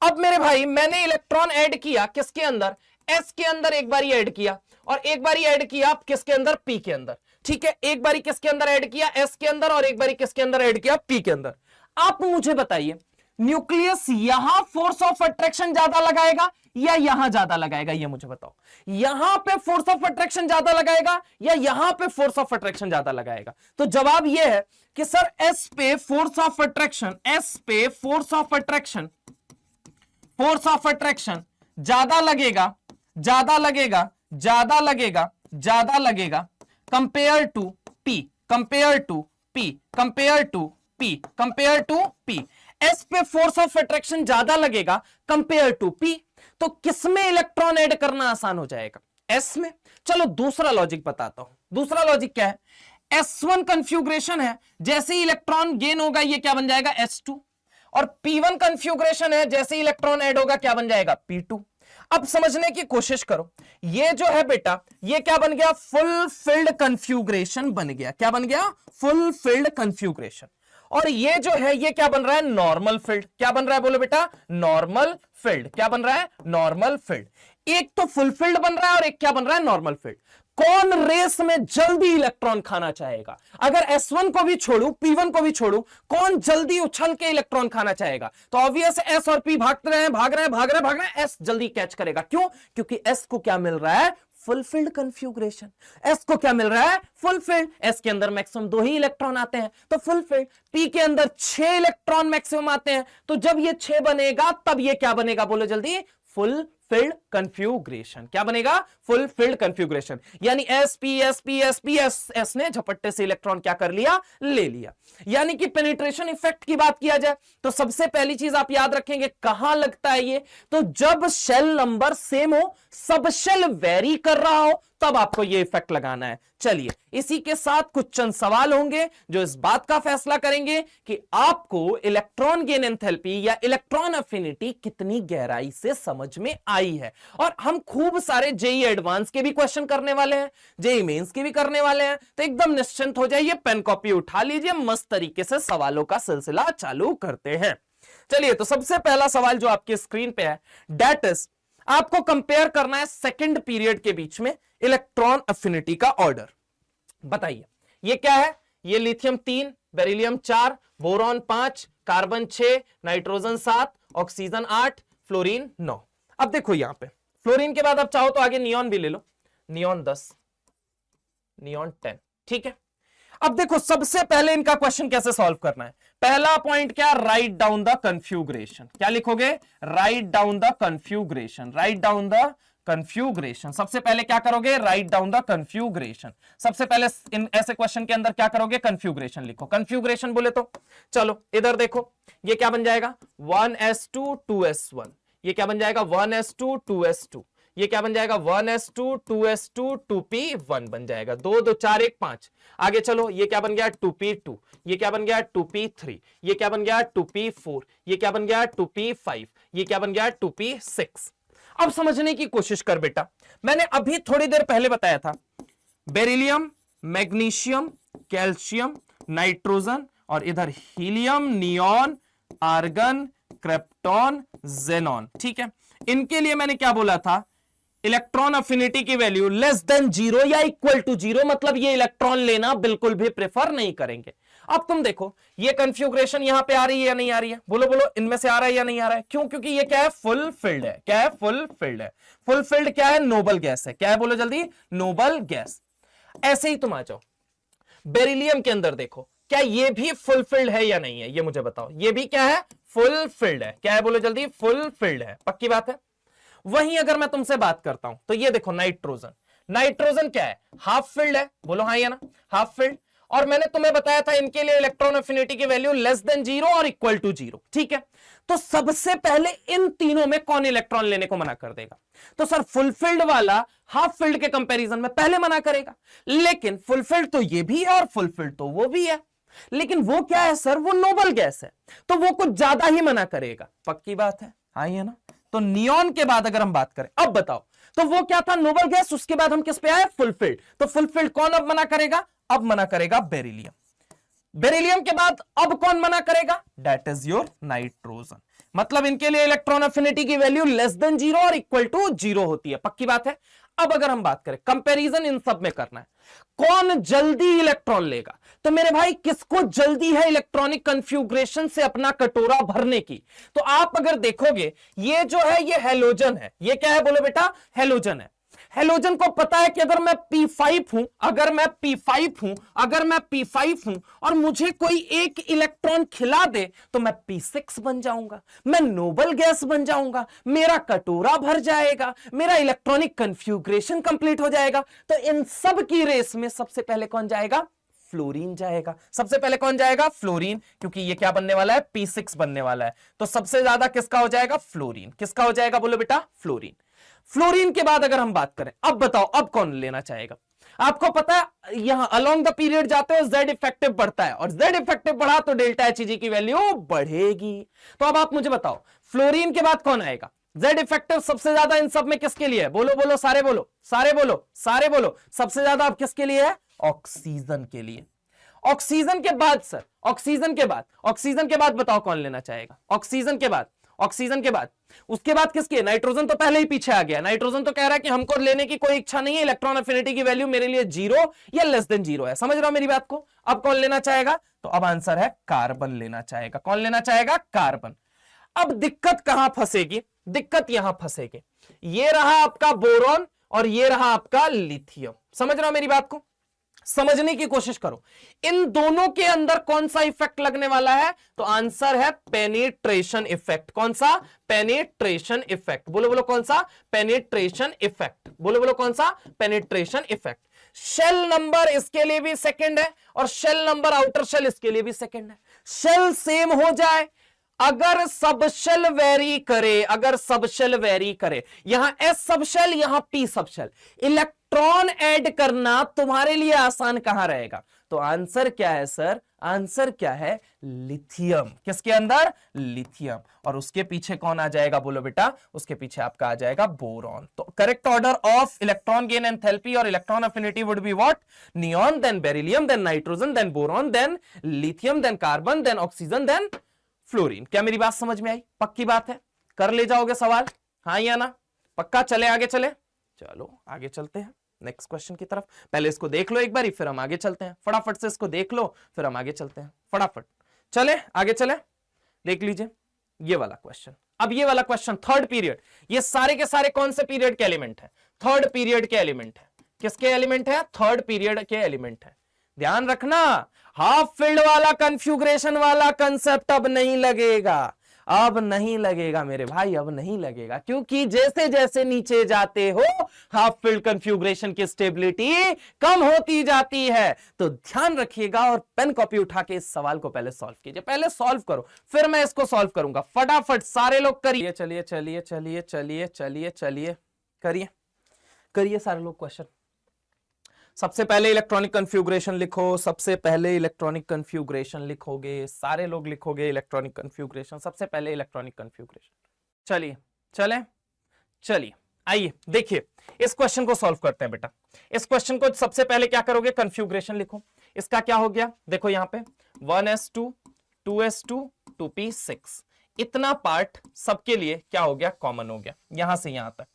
अब मेरे भाई, मैंने इलेक्ट्रॉन ऐड किया किसके अंदर? S के अंदर एक बारी ऐड किया, और एक बारी ऐड किया किसके अंदर? P के अंदर। ठीक है, एक बारी किसके अंदर ऐड किया? S के अंदर, और एक बारी किसके अंदर ऐड किया? P के अंदर। आप मुझे बताइए, न्यूक्लियस यहां फोर्स ऑफ अट्रैक्शन ज्यादा लगाएगा या यहां ज्यादा लगाएगा? ये मुझे बताओ, यहां पे फोर्स ऑफ अट्रैक्शन ज्यादा लगाएगा या यहां पे फोर्स ऑफ अट्रैक्शन ज्यादा लगाएगा? तो जवाब यह है कि सर S पे फोर्स ऑफ अट्रैक्शन, S पे force of attraction, force of attraction ज्यादा लगेगा, ज्यादा लगेगा, ज्यादा लगेगा, ज्यादा लगेगा compare to P, compare to P, compare to P, compare to P। S पे फोर्स ऑफ अट्रैक्शन ज्यादा लगेगा कंपेयर टू P, तो किसमें इलेक्ट्रॉन ऐड करना आसान हो जाएगा? S में। चलो दूसरा लॉजिक बताता हूं। दूसरा लॉजिक क्या है? S1 कन्फ्यूग्रेशन है, जैसे ही इलेक्ट्रॉन गेन होगा ये क्या बन जाएगा? S2। और P1 कन्फ्यूग्रेशन है, जैसे ही इलेक्ट्रॉन ऐड होगा क्या बन जाएगा? P2। अब समझने की कोशिश करो, ये जो है बेटा, ये क्या बन गया? फुलफिल्ड कन्फ्यूग्रेशन बन गया। क्या बन गया? Fulfilled configuration. और ये जो है, ये क्या बन रहा है? Normal field. क्या बन रहा है? बोलो बेटा, नॉर्मल फील्ड। क्या बन रहा है? Normal field. एक तो फुलफिल्ड बन रहा है और एक क्या बन रहा है? Normal field. कौन रेस में जल्दी इलेक्ट्रॉन खाना चाहेगा? अगर S1 को भी छोड़ू, P1 को भी छोड़ू, कौन जल्दी उछल के इलेक्ट्रॉन खाना चाहेगा? तो ऑब्वियस S और P भाग रहे हैं, भाग रहे हैं, भाग रहे हैं, भाग रहे हैं, S जल्दी कैच करेगा। क्यों? क्योंकि S को क्या मिल रहा है? Fulfilled configuration. S को क्या मिल रहा है? फुलफिल्ड। S के अंदर मैक्सिमम 2 ही इलेक्ट्रॉन आते हैं, तो फुलफिल्ड। P के अंदर 6 इलेक्ट्रॉन मैक्सिमम आते हैं, तो जब ये 6 बनेगा तब ये क्या बनेगा? बोलो जल्दी, फुलफिल्ड कन्फ्यूग्रेशन। क्या बनेगा? Fulfilled configuration. यानी S P S P S P S ने झपट्टे से इलेक्ट्रॉन क्या कर लिया? ले लिया। यानी कि पेनिट्रेशन इफेक्ट की बात किया जाए तो सबसे पहली चीज आप याद रखेंगे, कहां लगता है ये? तो जब शेल नंबर सेम हो, सब शेल वेरी कर रहा हो, तब आपको ये इफेक्ट लगाना है। चलिए, इसी के साथ कुछ चंद सवाल होंगे जो इस बात का फैसला करेंगे कि आपको इलेक्ट्रॉन गेन एंथैल्पी या इलेक्ट्रॉन अफिनिटी कितनी गहराई से समझ में आई है। और हम खूब सारे जेई एडवांस के भी क्वेश्चन करने वाले हैं, जेई मेंस के भी करने वाले हैं, तो एकदम निश्चिंत हो जाइए, पेन कॉपी उठा लीजिए, मस्त तरीके से सवालों का सिलसिला चालू करते हैं। चलिए, तो सबसे पहला सवाल जो आपकी स्क्रीन पे है, दैट इज आपको कंपेयर करना है सेकंड पीरियड के बीच में इलेक्ट्रॉन अफिनिटी का ऑर्डर। बताइए ये क्या है? ये lithium 3, beryllium 4, boron 5, carbon 6, nitrogen 7, oxygen 8, fluorine 9। अब देखो यहां पे फ्लोरीन के बाद अब चाहो तो आगे नियॉन भी ले लो, नियॉन 10, नियॉन 10, ठीक है। अब देखो सबसे पहले इनका क्वेश्चन कैसे सॉल्व करना है। पहला पॉइंट क्या? Write down the configuration. क्या लिखोगे? Write down the configuration, write down the configuration. सबसे पहले क्या करोगे? Write down the configuration. सबसे पहले इन ऐसे क्वेश्चन के अंदर क्या करोगे? कन्फ्यूग्रेशन लिखो। कन्फ्यूग्रेशन बोले तो चलो इधर देखो, ये क्या बन जाएगा? 1s2 2s1। ये क्या बन जाएगा? 1s2 2s2। ये क्या बन जाएगा? 1s2 2s2 2p1 बन जाएगा। 2 2 4 1 5। आगे चलो, ये क्या बन गया? 2p2। ये क्या बन गया? 2p3। ये क्या बन गया? 2p4। ये क्या बन गया? 2p5। ये क्या बन गया? 2p6। अब समझने की कोशिश कर बेटा, मैंने अभी थोड़ी देर पहले बताया था बेरिलियम, मैग्नीशियम, कैल्शियम, नाइट्रोजन और इधर helium, neon, argon, krypton, xenon, ठीक है। इनके लिए मैंने क्या बोला था? इलेक्ट्रॉन अफिनिटी की वैल्यू लेस देन 0 या इक्वल टू 0, मतलब ये इलेक्ट्रॉन लेना बिल्कुल भी प्रेफर नहीं करेंगे। अब तुम देखो ये कन्फ्यूग्रेशन यहां पे आ रही है या नहीं आ रही है? बोलो बोलो, इनमें से आ रहा है या नहीं आ रहा है? क्यों? क्योंकि ये क्या है? फुलफिल्ड है। क्या है? फुलफिल्ड है। फुलफिल्ड क्या है? नोबल गैस है। क्या है? बोलो जल्दी, नोबल गैस। ऐसे ही तुम आ जाओ बेरिलियम के अंदर, देखो क्या ये भी फुलफिल्ड है या नहीं है? ये मुझे बताओ, ये भी क्या है? फुलफिल्ड है। क्या है? बोलो जल्दी, फुलफिल्ड है। पक्की बात है। वहीं अगर मैं तुमसे बात करता हूं तो ये देखो नाइट्रोजन, नाइट्रोजन क्या है? हाफ फिल्ड है। बोलो हाँ या ना? Half filled. और मैंने तुम्हें बताया था इनके लिए इलेक्ट्रॉन अफिनिटी की वैल्यू लेस देन 0 और इक्वल टू 0, ठीक है। तो सबसे पहले इन तीनों में कौन इलेक्ट्रॉन लेने को मना कर देगा? तो सर फुलफिल्ड वाला हाफ फिल्ड के कंपैरिजन में पहले मना करेगा, लेकिन फुलफिल्ड तो ये भी है और फुलफिल्ड तो वो भी है, लेकिन वो क्या है सर? वो नोबल गैस है, तो वो कुछ ज्यादा ही मना करेगा। पक्की बात है, हाँ है ना? तो नियॉन के बाद अगर हम बात करें, अब बताओ, तो वो क्या था? Noble gas. उसके बाद हम किस पे आए? फुलफिल्ड। तो फुलफिल्ड कौन अब मना करेगा? अब मना करेगा बेरिलियम। बेरिलियम के बाद अब कौन मना करेगा? That is your nitrogen. मतलब इनके लिए इलेक्ट्रॉन अफिनिटी की वैल्यू लेस देन 0 और इक्वल टू 0 होती है। पक्की बात है। अब अगर हम बात करें, कंपैरिजन इन सब में करना है, कौन जल्दी इलेक्ट्रॉन लेगा? तो मेरे भाई किसको जल्दी है इलेक्ट्रॉनिक कन्फ्यूग्रेशन से अपना कटोरा भरने की? तो आप अगर देखोगे ये जो है ये हैलोजन है। ये क्या है? बोलो बेटा, हैलोजन है। हैलोजन को पता है कि अगर मैं P5 हूं, अगर मैं P5 हूं और मुझे कोई एक इलेक्ट्रॉन खिला दे तो मैं P6 बन जाऊंगा, मैं नोबल गैस बन जाऊंगा, मेरा कटोरा भर जाएगा, मेरा इलेक्ट्रॉनिक कन्फ्यूग्रेशन कंप्लीट हो जाएगा। तो इन सब की रेस में सबसे पहले कौन जाएगा? फ्लोरीन जाएगा। सबसे पहले कौन जाएगा? फ्लोरीन, क्योंकि ये क्या बनने वाला है? P6 बनने वाला है। तो सबसे ज्यादा किसका हो जाएगा? फ्लोरीन। किसका हो जाएगा? बोलो बेटा, फ्लोरीन। फ्लोरीन के बाद अगर हम बात करें, अब बताओ अब कौन लेना चाहेगा? आपको पता है यहां अलोंग द पीरियड जाते हो Z इफेक्टिव बढ़ता है, और Z इफेक्टिव बढ़ा तो डेल्टा Hg की वैल्यू बढ़ेगी। तो अब आप मुझे बताओ फ्लोरीन के बाद कौन आएगा? Z इफेक्टिव सबसे ज्यादा इन सब में किसके लिए है? बोलो बोलो, सारे बोलो, सारे बोलो, सारे बोलो। सबसे ज्यादा अब किसके लिए है? ऑक्सीजन के लिए। ऑक्सीजन के बाद सर, ऑक्सीजन के बाद बताओ कौन लेना चाहेगा? ऑक्सीजन के बाद उसके बाद किसके? नाइट्रोजन तो पहले ही पीछे आ गया। नाइट्रोजन तो कह रहा है कि हमको लेने की कोई इच्छा नहीं है, इलेक्ट्रॉन अफिनिटी की वैल्यू मेरे लिए 0 या लेस देन 0 है। समझ रहे हो मेरी बात को? अब कौन लेना चाहेगा? तो अब आंसर है कार्बन लेना चाहेगा। कौन लेना चाहेगा? कार्बन। अब दिक्कत कहां फंसेगी? दिक्कत यहां फंसेगी, ये रहा आपका बोरॉन और ये रहा आपका लिथियम। समझ रहे हो मेरी बात को? समझने की कोशिश करो, इन दोनों के अंदर कौन सा इफेक्ट लगने वाला है? तो आंसर है पेनिट्रेशन इफेक्ट। कौन सा? Penetration effect. बोलो बोलो, कौन सा? Penetration effect. बोलो बोलो, कौन सा? Penetration effect. शेल नंबर इसके लिए भी सेकंड है और शेल नंबर आउटर शेल इसके लिए भी सेकंड है। शेल सेम हो जाए, अगर सब शेल वेरी करे, अगर सब शेल वेरी करे, यहां S सब शेल, यहां P सब शेल, इलेक्ट्रॉन ऐड करना तुम्हारे लिए आसान कहां रहेगा? तो आंसर क्या है सर? आंसर क्या है? लिथियम। किसके अंदर? लिथियम। और उसके पीछे कौन आ जाएगा बोलो बेटा? उसके पीछे आपका आ जाएगा बोरॉन। तो correct order of electron gain enthalpy और electron affinity would be what? Neon, then beryllium, then nitrogen, then boron, then lithium, then carbon, then oxygen, then fluorine. क्या मेरी बात समझ में आई? पक्की बात है? कर ले जाओगे सवाल, हाँ या ना? पक्का? चले आगे चले? चलो आगे चलते हैं नेक्स्ट क्वेश्चन की तरफ। पहले इसको देख लो एक बारी, फिर हम आगे चलते हैं। फटाफट से इसको देख लो, फिर हम आगे चलते हैं। फटाफट चले आगे चले। देख लीजिए ये वाला क्वेश्चन। अब ये वाला क्वेश्चन थर्ड पीरियड, ये सारे के सारे कौन से पीरियड के एलिमेंट है? थर्ड पीरियड के एलिमेंट है। किसके एलिमेंट है? थर्ड पीरियड के एलिमेंट है। ध्यान रखना, हाफ फील्ड वाला कन्फ्यूग्रेशन वाला कंसेप्ट अब नहीं लगेगा। अब नहीं लगेगा मेरे भाई, अब नहीं लगेगा, क्योंकि जैसे जैसे नीचे जाते हो हाफ फील्ड कन्फ्यूग्रेशन की स्टेबिलिटी कम होती जाती है। तो ध्यान रखिएगा और पेन कॉपी उठा के इस सवाल को पहले सॉल्व कीजिए। पहले सॉल्व करो, फिर मैं इसको सॉल्व करूंगा। फटाफट सारे लोग करिए। चलिए चलिए चलिए चलिए चलिए चलिए करिए करिए सारे लोग क्वेश्चन। सबसे पहले इलेक्ट्रॉनिक कन्फ्यूग्रेशन लिखो। सबसे पहले इलेक्ट्रॉनिक कन्फ्यूग्रेशन लिखोगे, सारे लोग लिखोगे इलेक्ट्रॉनिक कन्फ्यूग्रेशन। सबसे पहले इलेक्ट्रॉनिक कन्फ्यूग्रेशन। चलिए चले चलिए आइए देखिए इस क्वेश्चन को सॉल्व करते हैं बेटा। इस क्वेश्चन को सबसे पहले क्या करोगे? कन्फ्यूग्रेशन लिखो। इसका क्या हो गया? देखो यहां पे 1s2 2s2 2p6 इतना पार्ट सबके लिए क्या हो गया? कॉमन हो गया यहां से यहां तक।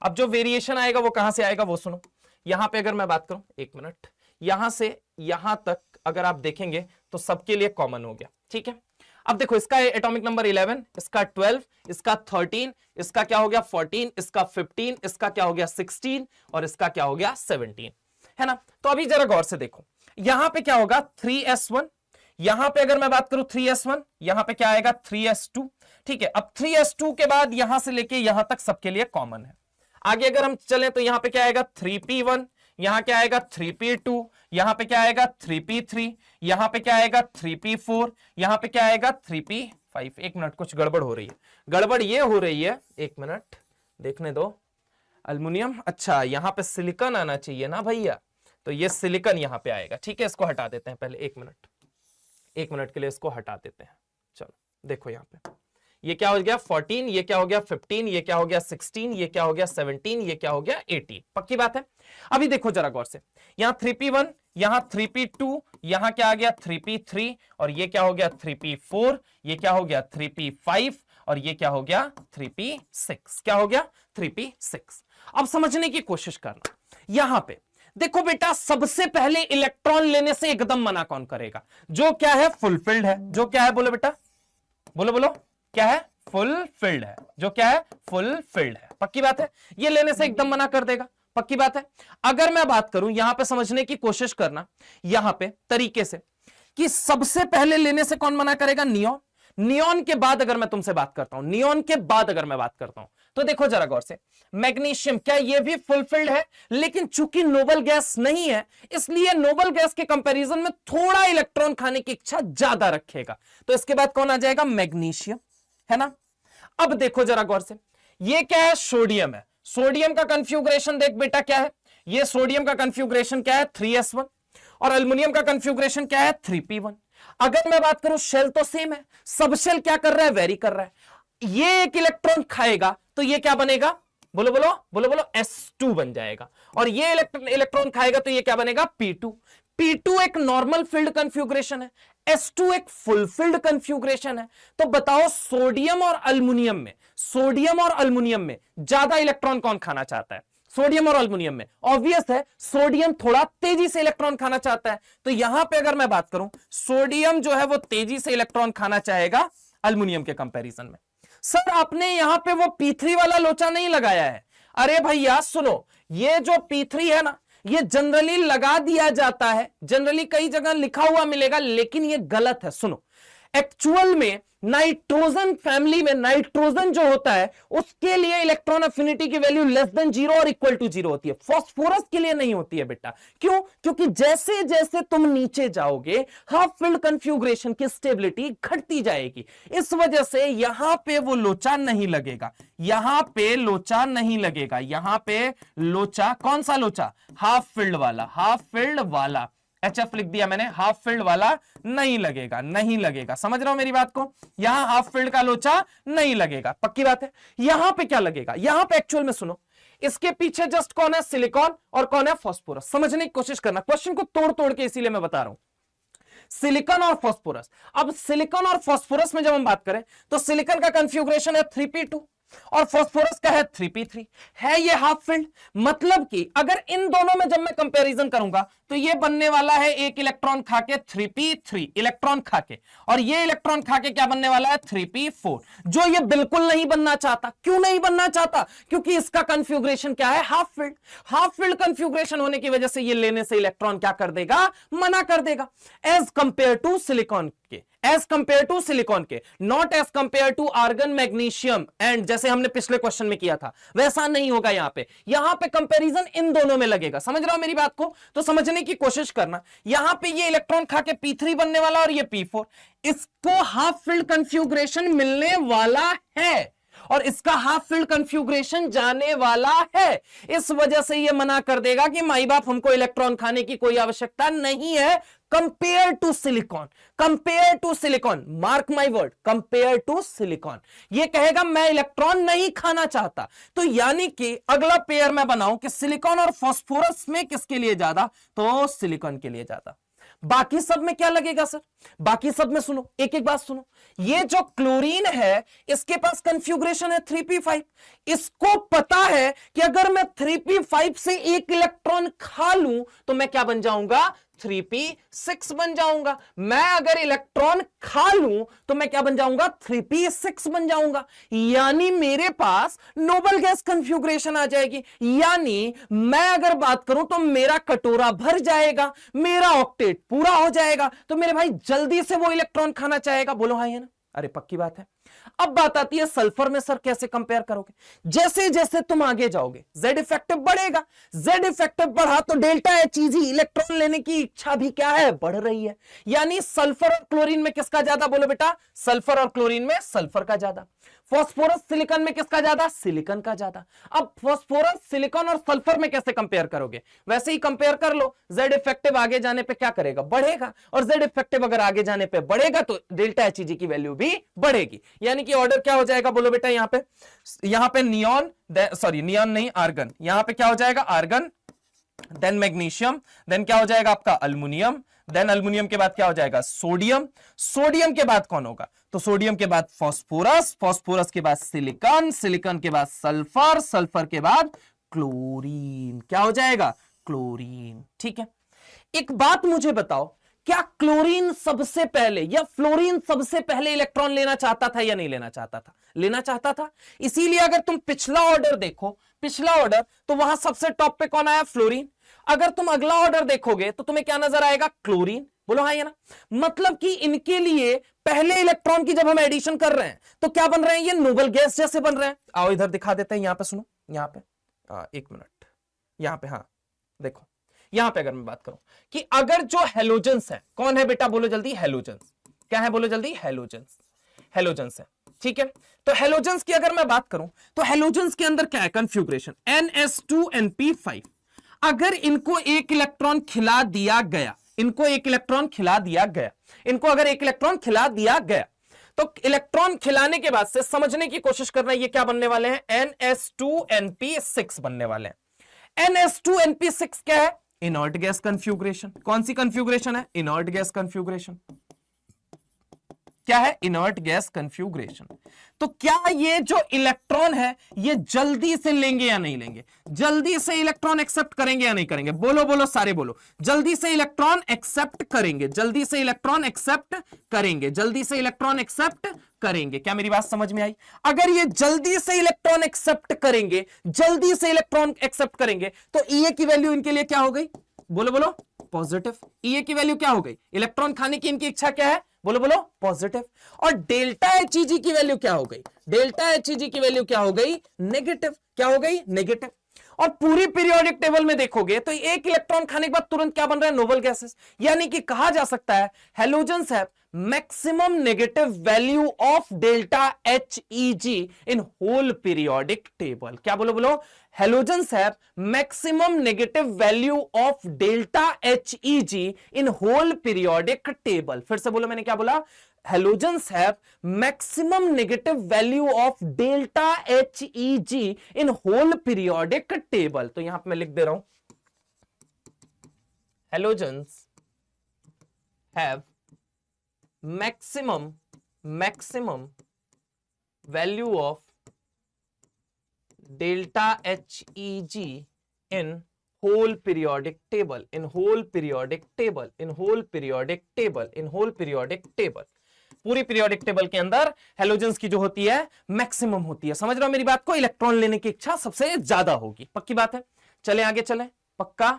अब जो वेरिएशन आएगा वो कहां से आएगा वो सुनो। यहां पे अगर मैं बात करूं, एक मिनट, यहां से यहां तक अगर आप देखेंगे तो सबके लिए कॉमन हो गया। ठीक है, अब देखो इसका एटॉमिक नंबर 11, इसका 12, इसका 13, इसका क्या हो गया 14, इसका 15, इसका क्या हो गया 16 और इसका क्या हो गया 17, है ना? तो अभी जरा गौर से देखो, यहां पे क्या होगा 3s1, यहां पे अगर मैं बात करूं 3s1, यहां पे क्या आएगा 3s2। ठीक है, अब 3s2 के बाद यहां से लेके यहां तक सबके लिए कॉमन है। आगे अगर हम चलें तो यहां पे क्या आएगा 3p1, यहां क्या आएगा 3p2, यहां पे क्या आएगा 3p3, यहां पे क्या आएगा 3p4, यहां पे क्या आएगा 3p5। एक मिनट, कुछ गड़बड़ हो रही है। गड़बड़ ये हो रही है, एक मिनट देखने दो। अल्युमिनियम, अच्छा यहां पे सिलिकॉन आना चाहिए ना भैया, तो ये सिलिकॉन यहां पे आएगा। ठीक है, इसको हटा देते हैं पहले, एक मिनट के लिए इसको हटा देते हैं। चलो देखो यहां पे ये क्या हो गया 14, ये क्या हो गया 15, ये क्या हो गया 16, ये क्या हो गया 17, ये क्या हो गया 18। पक्की बात है? अभी देखो जरा गौर से, यहां 3p1, यहां 3p2, यहां क्या आ गया 3p3 और ये क्या हो गया 3p4, ये क्या हो गया 3p5 और ये क्या हो गया 3p6। क्या हो गया 3p6। अब समझने की कोशिश करना, यहां पे देखो बेटा, सबसे पहले इलेक्ट्रॉन लेने से एकदम मना कौन करेगा? जो क्या है फुलफिल्ड है। जो क्या है बोलो बेटा, बोलो बोलो, क्या है? फुलफिल्ड है। जो क्या है? फुलफिल्ड है। पक्की बात है? ये लेने से एकदम मना कर देगा। पक्की बात है? अगर मैं बात करूं यहां पे, समझने की कोशिश करना यहां पे तरीके से कि सबसे पहले लेने से कौन मना करेगा? नियॉन। नियॉन के बाद अगर मैं तुमसे बात करता हूं, नियॉन के बाद अगर मैं बात करता हूं, तो देखो जरा गौर से, मैग्नीशियम, क्या ये भी फुलफिल्ड है? लेकिन चूंकि नोबल गैस नहीं है, इसलिए नोबल गैस के कंपैरिजन में थोड़ा इलेक्ट्रॉन खाने की इच्छा ज्यादा रखेगा। तो इसके बाद कौन आ जाएगा? मैग्नीशियम, है ना? अब देखो जरा गौर से, ये क्या है? सोडियम है। सोडियम का कन्फ्यूग्रेशन देख बेटा क्या है? ये सोडियम का कन्फ्यूग्रेशन क्या है? 3s1 और एल्युमिनियम का कन्फ्यूग्रेशन क्या है? 3p1। अगर मैं बात करूं शेल तो सेम है, सब शेल क्या कर रहा है? वेरी कर रहा है। ये एक इलेक्ट्रॉन खाएगा तो ये क्या बनेगा? बोलो बोलो बोलो बोलो, s2 बन जाएगा। और ये इलेक्ट्रॉन खाएगा तो ये क्या बनेगा? p2। p2 एक नॉर्मल फील्ड कन्फ्यूग्रेशन है, s2 एक फुलफिल्ड कन्फ्यूग्रेशन है। तो बताओ सोडियम और अल्युमिनियम में, सोडियम और अल्युमिनियम में ज्यादा इलेक्ट्रॉन कौन खाना चाहता है? सोडियम और अल्युमिनियम में ऑब्वियस है सोडियम थोड़ा तेजी से इलेक्ट्रॉन खाना चाहता है। तो यहां पे अगर मैं बात करूं, सोडियम जो है वो तेजी से इलेक्ट्रॉन खाना चाहेगा अल्युमिनियम के कंपैरिजन में। सर आपने यहां पे वो p3 वाला लोचा नहीं लगाया है। अरे भैया सुनो, ये जो p3 है ना, ये जनरली लगा दिया जाता है, जनरली कई जगह लिखा हुआ मिलेगा, लेकिन ये गलत है। सुनो, एक्चुअल में नाइट्रोजन फैमिली में नाइट्रोजन जो होता है उसके लिए इलेक्ट्रॉन अफिनिटी की वैल्यू लेस देन 0 और इक्वल टू 0 होती है, फास्फोरस के लिए नहीं होती है बेटा। क्यों? क्योंकि जैसे जैसे तुम नीचे जाओगे हाफ फील्ड कन्फ्यूग्रेशन की स्टेबिलिटी घटती जाएगी, इस वजह से यहां पे वो लोचा नहीं लगेगा, यहां पे लोचा नहीं लगेगा, यहां पे लोचा, कौन सा लोचा? हाफ फील्ड वाला, हाफ फील्ड वाला, HF लिख दिया मैंने, हाफ फील्ड वाला नहीं लगेगा, नहीं लगेगा। समझ रहे हो मेरी बात को? यहां हाफ फील्ड का लोचा नहीं लगेगा, पक्की बात है। यहां पे क्या लगेगा? यहां पे एक्चुअल में सुनो, इसके पीछे जस्ट कौन है? सिलिकॉन और कौन है? फास्फोरस। समझने की कोशिश करना, क्वेश्चन को तोड़ तोड़ के इसीलिए मैं बता रहा हूं। सिलिकॉन और फास्फोरस, अब सिलिकॉन और फास्फोरस में जब हम बात करें तो सिलिकॉन का कन्फ्यूग्रेशन है 3p2 और फास्फोरस का है 3p3, है ये हाफ फील्ड। मतलब कि अगर इन दोनों में जब मैं कंपैरिजन करूंगा तो ये बनने वाला है एक इलेक्ट्रॉन खाके 3p3 इलेक्ट्रॉन खाके, और ये इलेक्ट्रॉन खाके क्या बनने वाला है? 3p4, जो ये बिल्कुल नहीं बनना चाहता। क्यों नहीं बनना चाहता? क्योंकि इसका कन्फ्यूग्रेशन क्या है? Half field. Half field configuration होने की वजह से ये लेने से इलेक्ट्रॉन क्या कर देगा? मना कर देगा, एज कंपेयर टू सिलिकॉन के, एज कंपेयर टू सिलिकॉन के, not as compare to argon, magnesium and, जैसे हमने पिछले क्वेश्चन में किया था वैसा नहीं होगा। यहां पे कंपैरिजन इन दोनों में लगेगा। समझ रहा हो मेरी बात को? तो समझने की कोशिश करना। यहां पे ये इलेक्ट्रॉन खा के p3 बनने वाला और ये p4, इसको हाफ फील्ड कन्फ्यूग्रेशन मिलने वाला है और इसका हाफ फील्ड कन्फ्यूग्रेशन जाने वाला है। इस वजह से ये मना कर देगा कि माई बाप हमको इलेक्ट्रॉन खाने की कोई आवश्यकता नहीं है compare to silicon, compare to silicon, mark my word, compare to silicon. ये कहेगा मैं इलेक्ट्रॉन नहीं खाना चाहता। तो यानी कि अगला पेयर मैं बनाऊं कि सिलिकॉन और फास्फोरस में किसके लिए ज्यादा? तो सिलिकॉन के लिए ज्यादा। बाकी सब में क्या लगेगा सर? बाकी सब में सुनो, एक एक बात सुनो। ये जो क्लोरीन है इसके पास कन्फ्यूग्रेशन है 3p5। इसको पता है कि अगर मैं 3p5 से एक इलेक्ट्रॉन खा लूं तो मैं क्या बन जाऊंगा? 3p6 बन जाऊंगा। मैं अगर इलेक्ट्रॉन खा लूं तो मैं क्या बन जाऊंगा? 3p6 बन जाऊंगा। यानी मेरे पास नोबल गैस कन्फ्यूग्रेशन आ जाएगी। यानी मैं अगर बात करूं तो मेरा कटोरा भर जाएगा, मेरा ऑक्टेट पूरा हो जाएगा। तो मेरे भाई जल्दी से वो इलेक्ट्रॉन खाना चाहेगा। बोलो हाँ या ना? अरे पक्की बात है। अब बात आती है सल्फर में सर कैसे कंपेयर करोगे? जैसे जैसे तुम आगे जाओगे जेड इफेक्टिव बढ़ेगा, जेड इफेक्टिव बढ़ा तो डेल्टा एच इजी, इलेक्ट्रॉन लेने की इच्छा भी क्या है? बढ़ रही है। यानी सल्फर और क्लोरीन में किसका ज्यादा? बोलो बेटा, सल्फर और क्लोरीन में सल्फर का ज्यादा। फास्फोरस सिलिकॉन में किसका ज्यादा? सिलिकॉन का ज्यादा। अब फास्फोरस सिलिकॉन और सल्फर में कैसे कंपेयर करोगे? वैसे ही कंपेयर कर लो। जेड इफेक्टिव आगे जाने पे क्या करेगा? बढ़ेगा। और जेड इफेक्टिव अगर आगे जाने पे बढ़ेगा तो डेल्टा एच की वैल्यू भी बढ़ेगी। यानी कि ऑर्डर क्या हो जाएगा? बोलो बेटा, यहां पे नियॉन, सॉरी नियॉन नहीं, आर्गन। यहां पे क्या हो जाएगा? आर्गन, देन मैग्नीशियम, देन क्या हो जाएगा आपका? अल्युमिनियम, देन अल्युमिनियम के बाद क्या हो जाएगा? सोडियम, सोडियम के बाद कौन होगा? तो सोडियम के बाद फास्फोरस, फास्फोरस के बाद सिलिकॉन, सिलिकॉन के बाद सल्फर, सल्फर के बाद क्लोरीन। क्या हो जाएगा? क्लोरीन। ठीक है, एक बात मुझे बताओ, क्या क्लोरीन सबसे पहले या फ्लोरीन सबसे पहले इलेक्ट्रॉन लेना चाहता था या नहीं लेना चाहता था? लेना चाहता था। इसीलिए अगर तुम पिछला ऑर्डर देखो, पिछला ऑर्डर, तो वहां सबसे टॉप पे कौन आया? फ्लोरीन। अगर तुम अगला ऑर्डर देखोगे तो तुम्हें क्या नजर आएगा? क्लोरीन। बोलो हाँ या ना? मतलब कि इनके लिए पहले इलेक्ट्रॉन की जब हम एडिशन कर रहे हैं तो क्या बन रहे हैं? ये नोबल गैस जैसे बन रहे हैं। आओ इधर दिखा देते हैं, यहां पे सुनो, यहां पे एक मिनट, यहां पे, हाँ देखो, यहां पे अगर मैं बात करूं कि अगर जो हेलोजेंस है, कौन है बेटा? बोलो जल्दी, हेलोजेंस। क्या है? बोलो जल्दी, हेलोजेंस। हेलोजेंस है, ठीक है। तो हेलोजेंस की अगर मैं बात करूं तो हेलोजेंस के अंदर क्या है? Configuration ns2np5। अगर इनको एक इलेक्ट्रॉन खिला दिया गया, इनको एक इलेक्ट्रॉन खिला दिया गया, इनको अगर एक इलेक्ट्रॉन खिला दिया गया तो इलेक्ट्रॉन खिलाने के बाद से समझने की कोशिश करना, ये क्या बनने वाले हैं? ns2np6 बनने वाले हैं। ns2np6 क्या है? Inert gas configuration. कौन सी कन्फ्यूग्रेशन है? Inert gas configuration. क्या है? Inert gas configuration. तो क्या ये जो इलेक्ट्रॉन है ये जल्दी से लेंगे या नहीं लेंगे? जल्दी से इलेक्ट्रॉन एक्सेप्ट करेंगे या नहीं करेंगे? बोलो बोलो, सारे बोलो। जल्दी से इलेक्ट्रॉन एक्सेप्ट करेंगे, जल्दी से इलेक्ट्रॉन एक्सेप्ट करेंगे, जल्दी से इलेक्ट्रॉन एक्सेप्ट करेंगे। क्या मेरी बात समझ में आई? अगर ये जल्दी से इलेक्ट्रॉन एक्सेप्ट करेंगे, जल्दी से इलेक्ट्रॉन एक्सेप्ट करेंगे तो E की वैल्यू इनके लिए क्या हो गई? बोलो बोलो, पॉजिटिव। E की वैल्यू क्या हो गई? इलेक्ट्रॉन खाने की इनकी इच्छा क्या है? बोलो बोलो पॉजिटिव। और डेल्टा एचईजी की वैल्यू क्या हो गई? डेल्टा एचईजी की वैल्यू क्या हो गई? नेगेटिव। क्या हो गई? नेगेटिव। और पूरी पीरियोडिक टेबल में देखोगे तो एक इलेक्ट्रॉन खाने के बाद तुरंत क्या बन रहा है? Noble gases. यानी कि कहा जा सकता है halogens have maximum negative value of delta HEG in whole periodic table. क्या बोलो बोलो? Halogens have maximum negative value of delta HEG in whole periodic table. फिर से बोलो, मैंने क्या बोला? Halogens have maximum negative value of delta HEG in whole periodic table। तो यहां पे मैं लिख दे रहा हूं halogens have maximum value of delta HEG in whole periodic table, in whole periodic table, in whole periodic table, in whole periodic table। पूरी पीरियोडिक टेबल के अंदर हैलोजेंस की जो होती है मैक्सिमम होती है। समझ रहे हो मेरी बात को? इलेक्ट्रॉन लेने की इच्छा सबसे ज्यादा होगी। पक्की बात है? चले आगे चले? पक्का?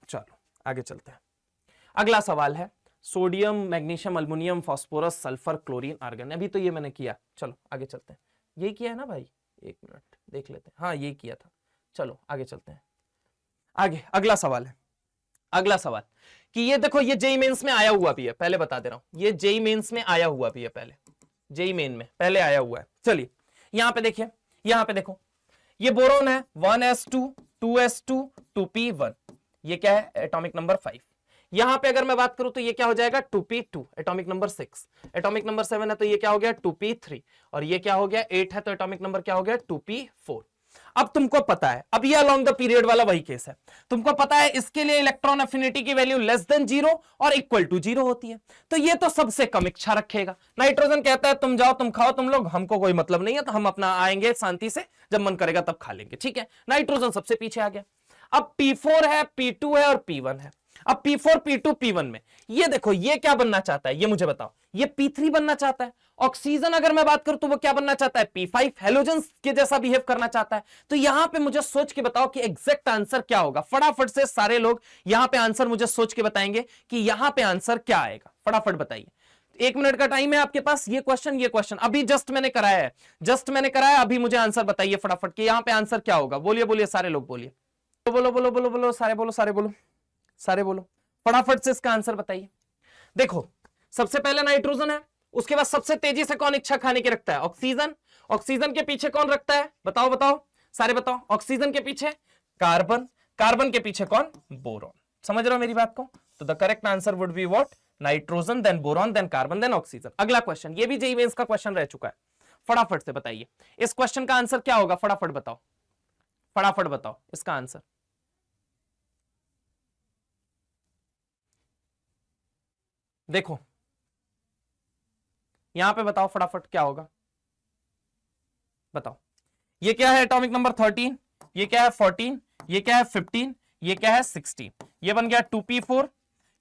चलो आगे चलते हैं। अगला सवाल है sodium, magnesium, aluminium, phosphorus, sulphur, chlorine, argon. अभी तो ये मैंने किया। चलो आगे चलते हैं। यही किया है ना भाई? एक मिनट देख लेते हैं। हाँ यही किया था। चलो आगे चलते हैं। आगे अगला सवाल है। अगला सवाल कि ये देखो, ये जेई मेंस में आया हुआ भी है, पहले बता दे रहा हूं। ये जेई मेंस में आया हुआ भी है, पहले जेई मेन में पहले आया हुआ है। चलिए यहां पे देखिए, यहां पे देखो, ये बोरोन है 1s2 2s2 2p1। ये क्या है? Atomic number 5। यहां पे अगर मैं बात करूं तो ये क्या हो जाएगा? 2p2। Atomic number 6। Atomic number 7 है तो ये क्या हो गया? 2p3। और ये क्या हो गया? 8 है तो एटॉमिक नंबर क्या हो गया? 2p4। अब तुमको पता है, अब ये अलोंग द पीरियड वाला वही केस है। तुमको पता है इसके लिए इलेक्ट्रॉन एफिनिटी की वैल्यू लेस देन 0 और इक्वल टू 0 होती है। तो ये तो सबसे कम इच्छा रखेगा। नाइट्रोजन कहता है तुम जाओ, तुम खाओ, तुम लोग, हमको कोई मतलब नहीं है, तो हम अपना आएंगे शांति से, जब मन करेगा तब खा लेंगे। ठीक है, नाइट्रोजन सबसे पीछे आ गया। अब P4 है, P2 है और P1 है। अब P4 P2 P1 में ये देखो, ये क्या बनना चाहता है? ये मुझे बताओ। ये P3 बनना चाहता है। ऑक्सीजन अगर मैं बात करूं तो वो क्या बनना चाहता है? P5। हैलोजेंस के जैसा बिहेव करना चाहता है। तो यहां पे मुझे सोच के बताओ कि एग्जैक्ट आंसर क्या होगा। फटाफट से सारे लोग यहां पे आंसर मुझे सोच के बताएंगे कि यहां पे आंसर क्या आएगा। फटाफट बताइए, 1 मिनट का टाइम है आपके पास। ये क्वेश्चन अभी जस्ट मैंने कराया है, अभी मुझे आंसर बताइए फटाफट कि यहां पे आंसर क्या होगा। बोलिए बोलिए सारे लोग, बोलिए, बोलो बोलो बोलो बोलो, सारे बोलो, सारे बोलो, सारे बोलो, फटाफट से इसका आंसर बताइए। देखो सबसे पहले नाइट्रोजन है, उसके बाद सबसे तेजी से कौन इच्छा खाने की रखता है? ऑक्सीजन। ऑक्सीजन के पीछे कौन रखता है? बताओ बताओ, सारे बताओ। ऑक्सीजन के पीछे कार्बन, कार्बन के पीछे कौन? बोरॉन। समझ रहे हो मेरी बात को? तो the correct answer would be what? Nitrogen, then boron, then carbon, then oxygen. अगला क्वेश्चन, ये भी जेईई मेंस का क्वेश्चन रह चुका है। फटाफट से बताइए इस क्वेश्चन का आंसर क्या होगा। फटाफट बताओ, फटाफट बताओ इसका आंसर। देखो यहां पे बताओ फटाफट क्या होगा, बताओ। ये क्या है? Atomic number 13। ये क्या है? 14। ये क्या है? 15। ये क्या है? 16। ये बन गया 2p4।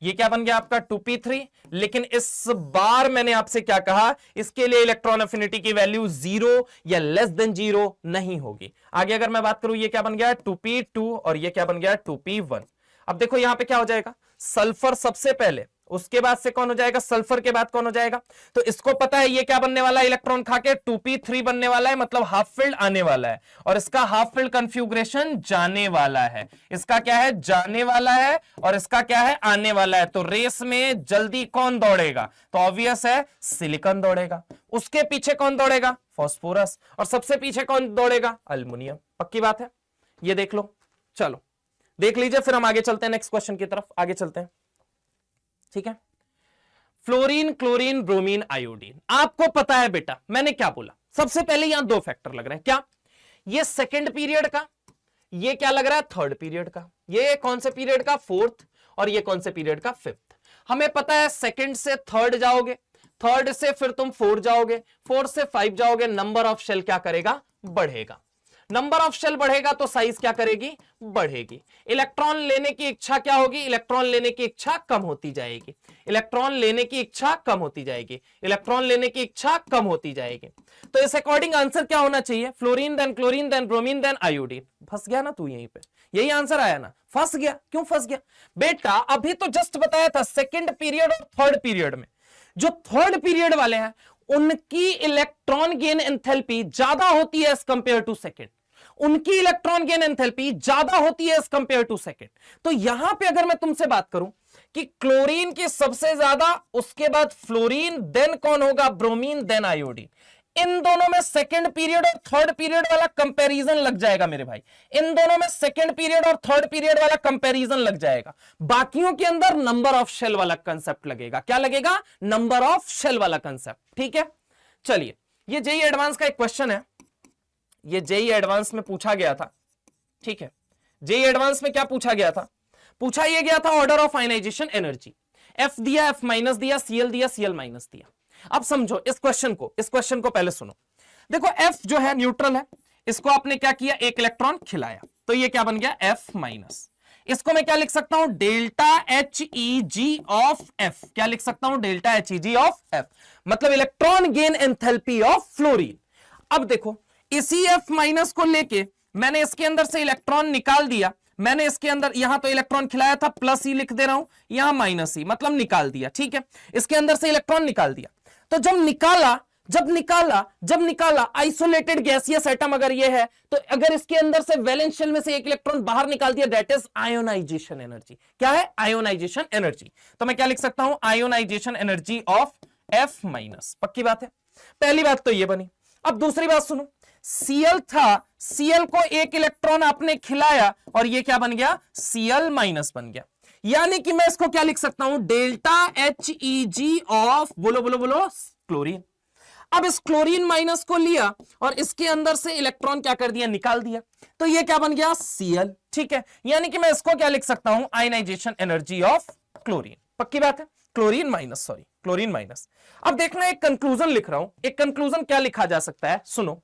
ये क्या बन गया आपका? 2p3। लेकिन इस बार मैंने आपसे क्या कहा? इसके लिए इलेक्ट्रॉन एफिनिटी की वैल्यू 0 या लेस देन 0 नहीं होगी। आगे अगर मैं बात करूं, ये क्या बन गया? 2p2 और ये क्या बन गया? 2p1। अब देखो यहां पे क्या हो जाएगा? सल्फर सबसे पहले, उसके बाद से कौन हो जाएगा? सल्फर के बाद कौन हो जाएगा? तो इसको पता है ये क्या बनने वाला है? इलेक्ट्रॉन खा के 2p3 बनने वाला है, मतलब हाफ फील्ड आने वाला है। और इसका हाफ फील्ड कन्फ्यूग्रेशन जाने वाला है। इसका क्या है? जाने वाला है। और इसका क्या है? आने वाला है। तो रेस में जल्दी कौन दौड़ेगा? तो ऑब्वियस है सिलिकॉन दौड़ेगा। उसके पीछे कौन दौड़ेगा? फास्फोरस। और सबसे पीछे कौन दौड़ेगा? अल्युमिनियम। पक्की बात है? ये देख लो। चलो देख लीजिए, फिर हम आगे चलते हैं नेक्स्ट क्वेश्चन की तरफ। आगे चलते हैं, ठीक है। Fluorine, chlorine, bromine, iodine. आपको पता है बेटा मैंने क्या बोला? सबसे पहले यहां 2 फैक्टर लग रहे हैं। क्या? ये सेकंड पीरियड का, ये क्या लग रहा है? थर्ड पीरियड का। ये कौन से पीरियड का? फोर्थ। और ये कौन से पीरियड का? फिफ्थ। हमें पता है सेकंड से थर्ड जाओगे, थर्ड से फिर तुम 4 जाओगे, 4 से 5 जाओगे, नंबर ऑफ शेल क्या करेगा? बढ़ेगा। नंबर ऑफ शेल बढ़ेगा तो साइज क्या करेगी? बढ़ेगी। इलेक्ट्रॉन लेने की इच्छा क्या होगी? इलेक्ट्रॉन लेने की इच्छा कम होती जाएगी। इलेक्ट्रॉन लेने की इच्छा कम होती जाएगी। इलेक्ट्रॉन लेने की इच्छा कम होती जाएगी। तो इस अकॉर्डिंग आंसर क्या होना चाहिए? Fluorine, then chlorine, then bromine, then iodine. फंस गया ना तू यहीं पे? यही आंसर आया ना? फंस गया। क्यों फंस गया बेटा? अभी तो जस्ट बताया था सेकेंड पीरियड और थर्ड पीरियड में जो थर्ड पीरियड वाले हैं उनकी इलेक्ट्रॉन गेन एंथैल्पी ज्यादा होती है एज कंपेयर टू सेकेंड, उनकी इलेक्ट्रॉन गेन एंथैल्पी ज्यादा होती है एज कंपेयर टू सेकेंड। तो यहां पे अगर मैं तुमसे बात करूं कि क्लोरीन की सबसे ज्यादा, उसके बाद फ्लोरीन, देन कौन होगा, ब्रोमीन, देन आयोडीन, इन दोनों में सेकेंड पीरियड और थर्ड पीरियड वाला कंपैरिजन लग जाएगा मेरे भाई, इन दोनों में सेकेंड पीरियड और थर्ड पीरियड वाला कंपैरिजन लग जाएगा। बाकियों के अंदर नंबर ऑफ शेल वाला कंसेप्ट लगेगा। क्या लगेगा? नंबर ऑफ शेल वाला कंसेप्ट। ठीक है, चलिए ये जेईई एडवांस का एक क्वेश्चन है, ये जेईई एडवांस में पूछा गया था। ठीक है, जेईई एडवांस में क्या पूछा गया था? पूछा यह गया था order of ionization energy. F दिया, एफ माइनस दिया, सीएल दिया, सीएल माइनस दिया। अब समझो इस क्वेश्चन को पहले सुनो। देखो एफ जो है न्यूट्रल है, इसको आपने क्या किया, एक इलेक्ट्रॉन खिलाया, तो ये क्या बन गया, एफ माइनस। इसको मैं क्या लिख सकता हूं, delta H E G of F. क्या लिख सकता हूं, delta H E G of F, मतलब electron gain enthalpy of fluorine. अब देखो इसी एफ माइनस को लेके मैंने इसके अंदर से इलेक्ट्रॉन निकाल दिया, मैंने इसके अंदर, यहां तो इलेक्ट्रॉन खिलाया था, प्लस ही लिख दे रहा हूं, यहां माइनस ही, मतलब निकाल दिया। ठीक है, इसके अंदर से इलेक्ट्रॉन निकाल दिया। तो जब निकाला आइसोलेटेड गैसियस एटम अगर ये है, तो अगर इसके अंदर से वैलेंस शेल में से एक इलेक्ट्रॉन बाहर निकाल दिया, दैट इज आयोनाइजेशन एनर्जी। क्या है? Ionization energy. तो मैं क्या लिख सकता हूं, ionization energy of F minus. पक्की बात है, पहली बात तो ये बनी। अब दूसरी बात सुनो, सीएल था, सीएल को एक इलेक्ट्रॉन आपने खिलाया और ये क्या बन गया, सीएल माइनस बन गया। यानी कि मैं इसको क्या लिख सकता हूं, delta H E G of, बोलो बोलो बोलो, क्लोरीन। अब इस क्लोरीन माइनस को लिया और इसके अंदर से इलेक्ट्रॉन क्या कर दिया, निकाल दिया, तो ये क्या बन गया, सीएल। ठीक है, यानी कि मैं इसको क्या लिख सकता हूं, आयनाइजेशन एनर्जी ऑफ क्लोरीन। पक्की बात है, क्लोरीन माइनस। अब देखना, एक कंक्लूजन लिख रहा हूं। एक कंक्लूजन क्या लिखा जा सकता है, सुनो।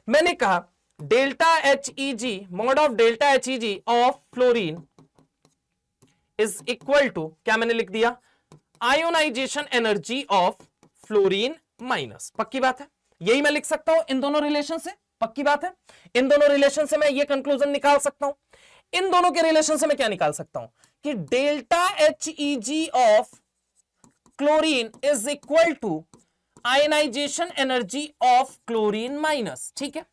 मैंने कहा delta H E G, mod of delta H E G of fluorine is equal to, क्या मैंने लिख दिया, ionization energy of fluorine minus. पक्की बात है, यही मैं लिख सकता हूं इन दोनों रिलेशन से। पक्की बात है, इन दोनों रिलेशन से मैं ये कंक्लूजन निकाल सकता हूं। इन दोनों के रिलेशन से मैं क्या निकाल सकता हूं कि delta H E G of chlorine is equal to ionization energy of chlorine minus. ठीक है,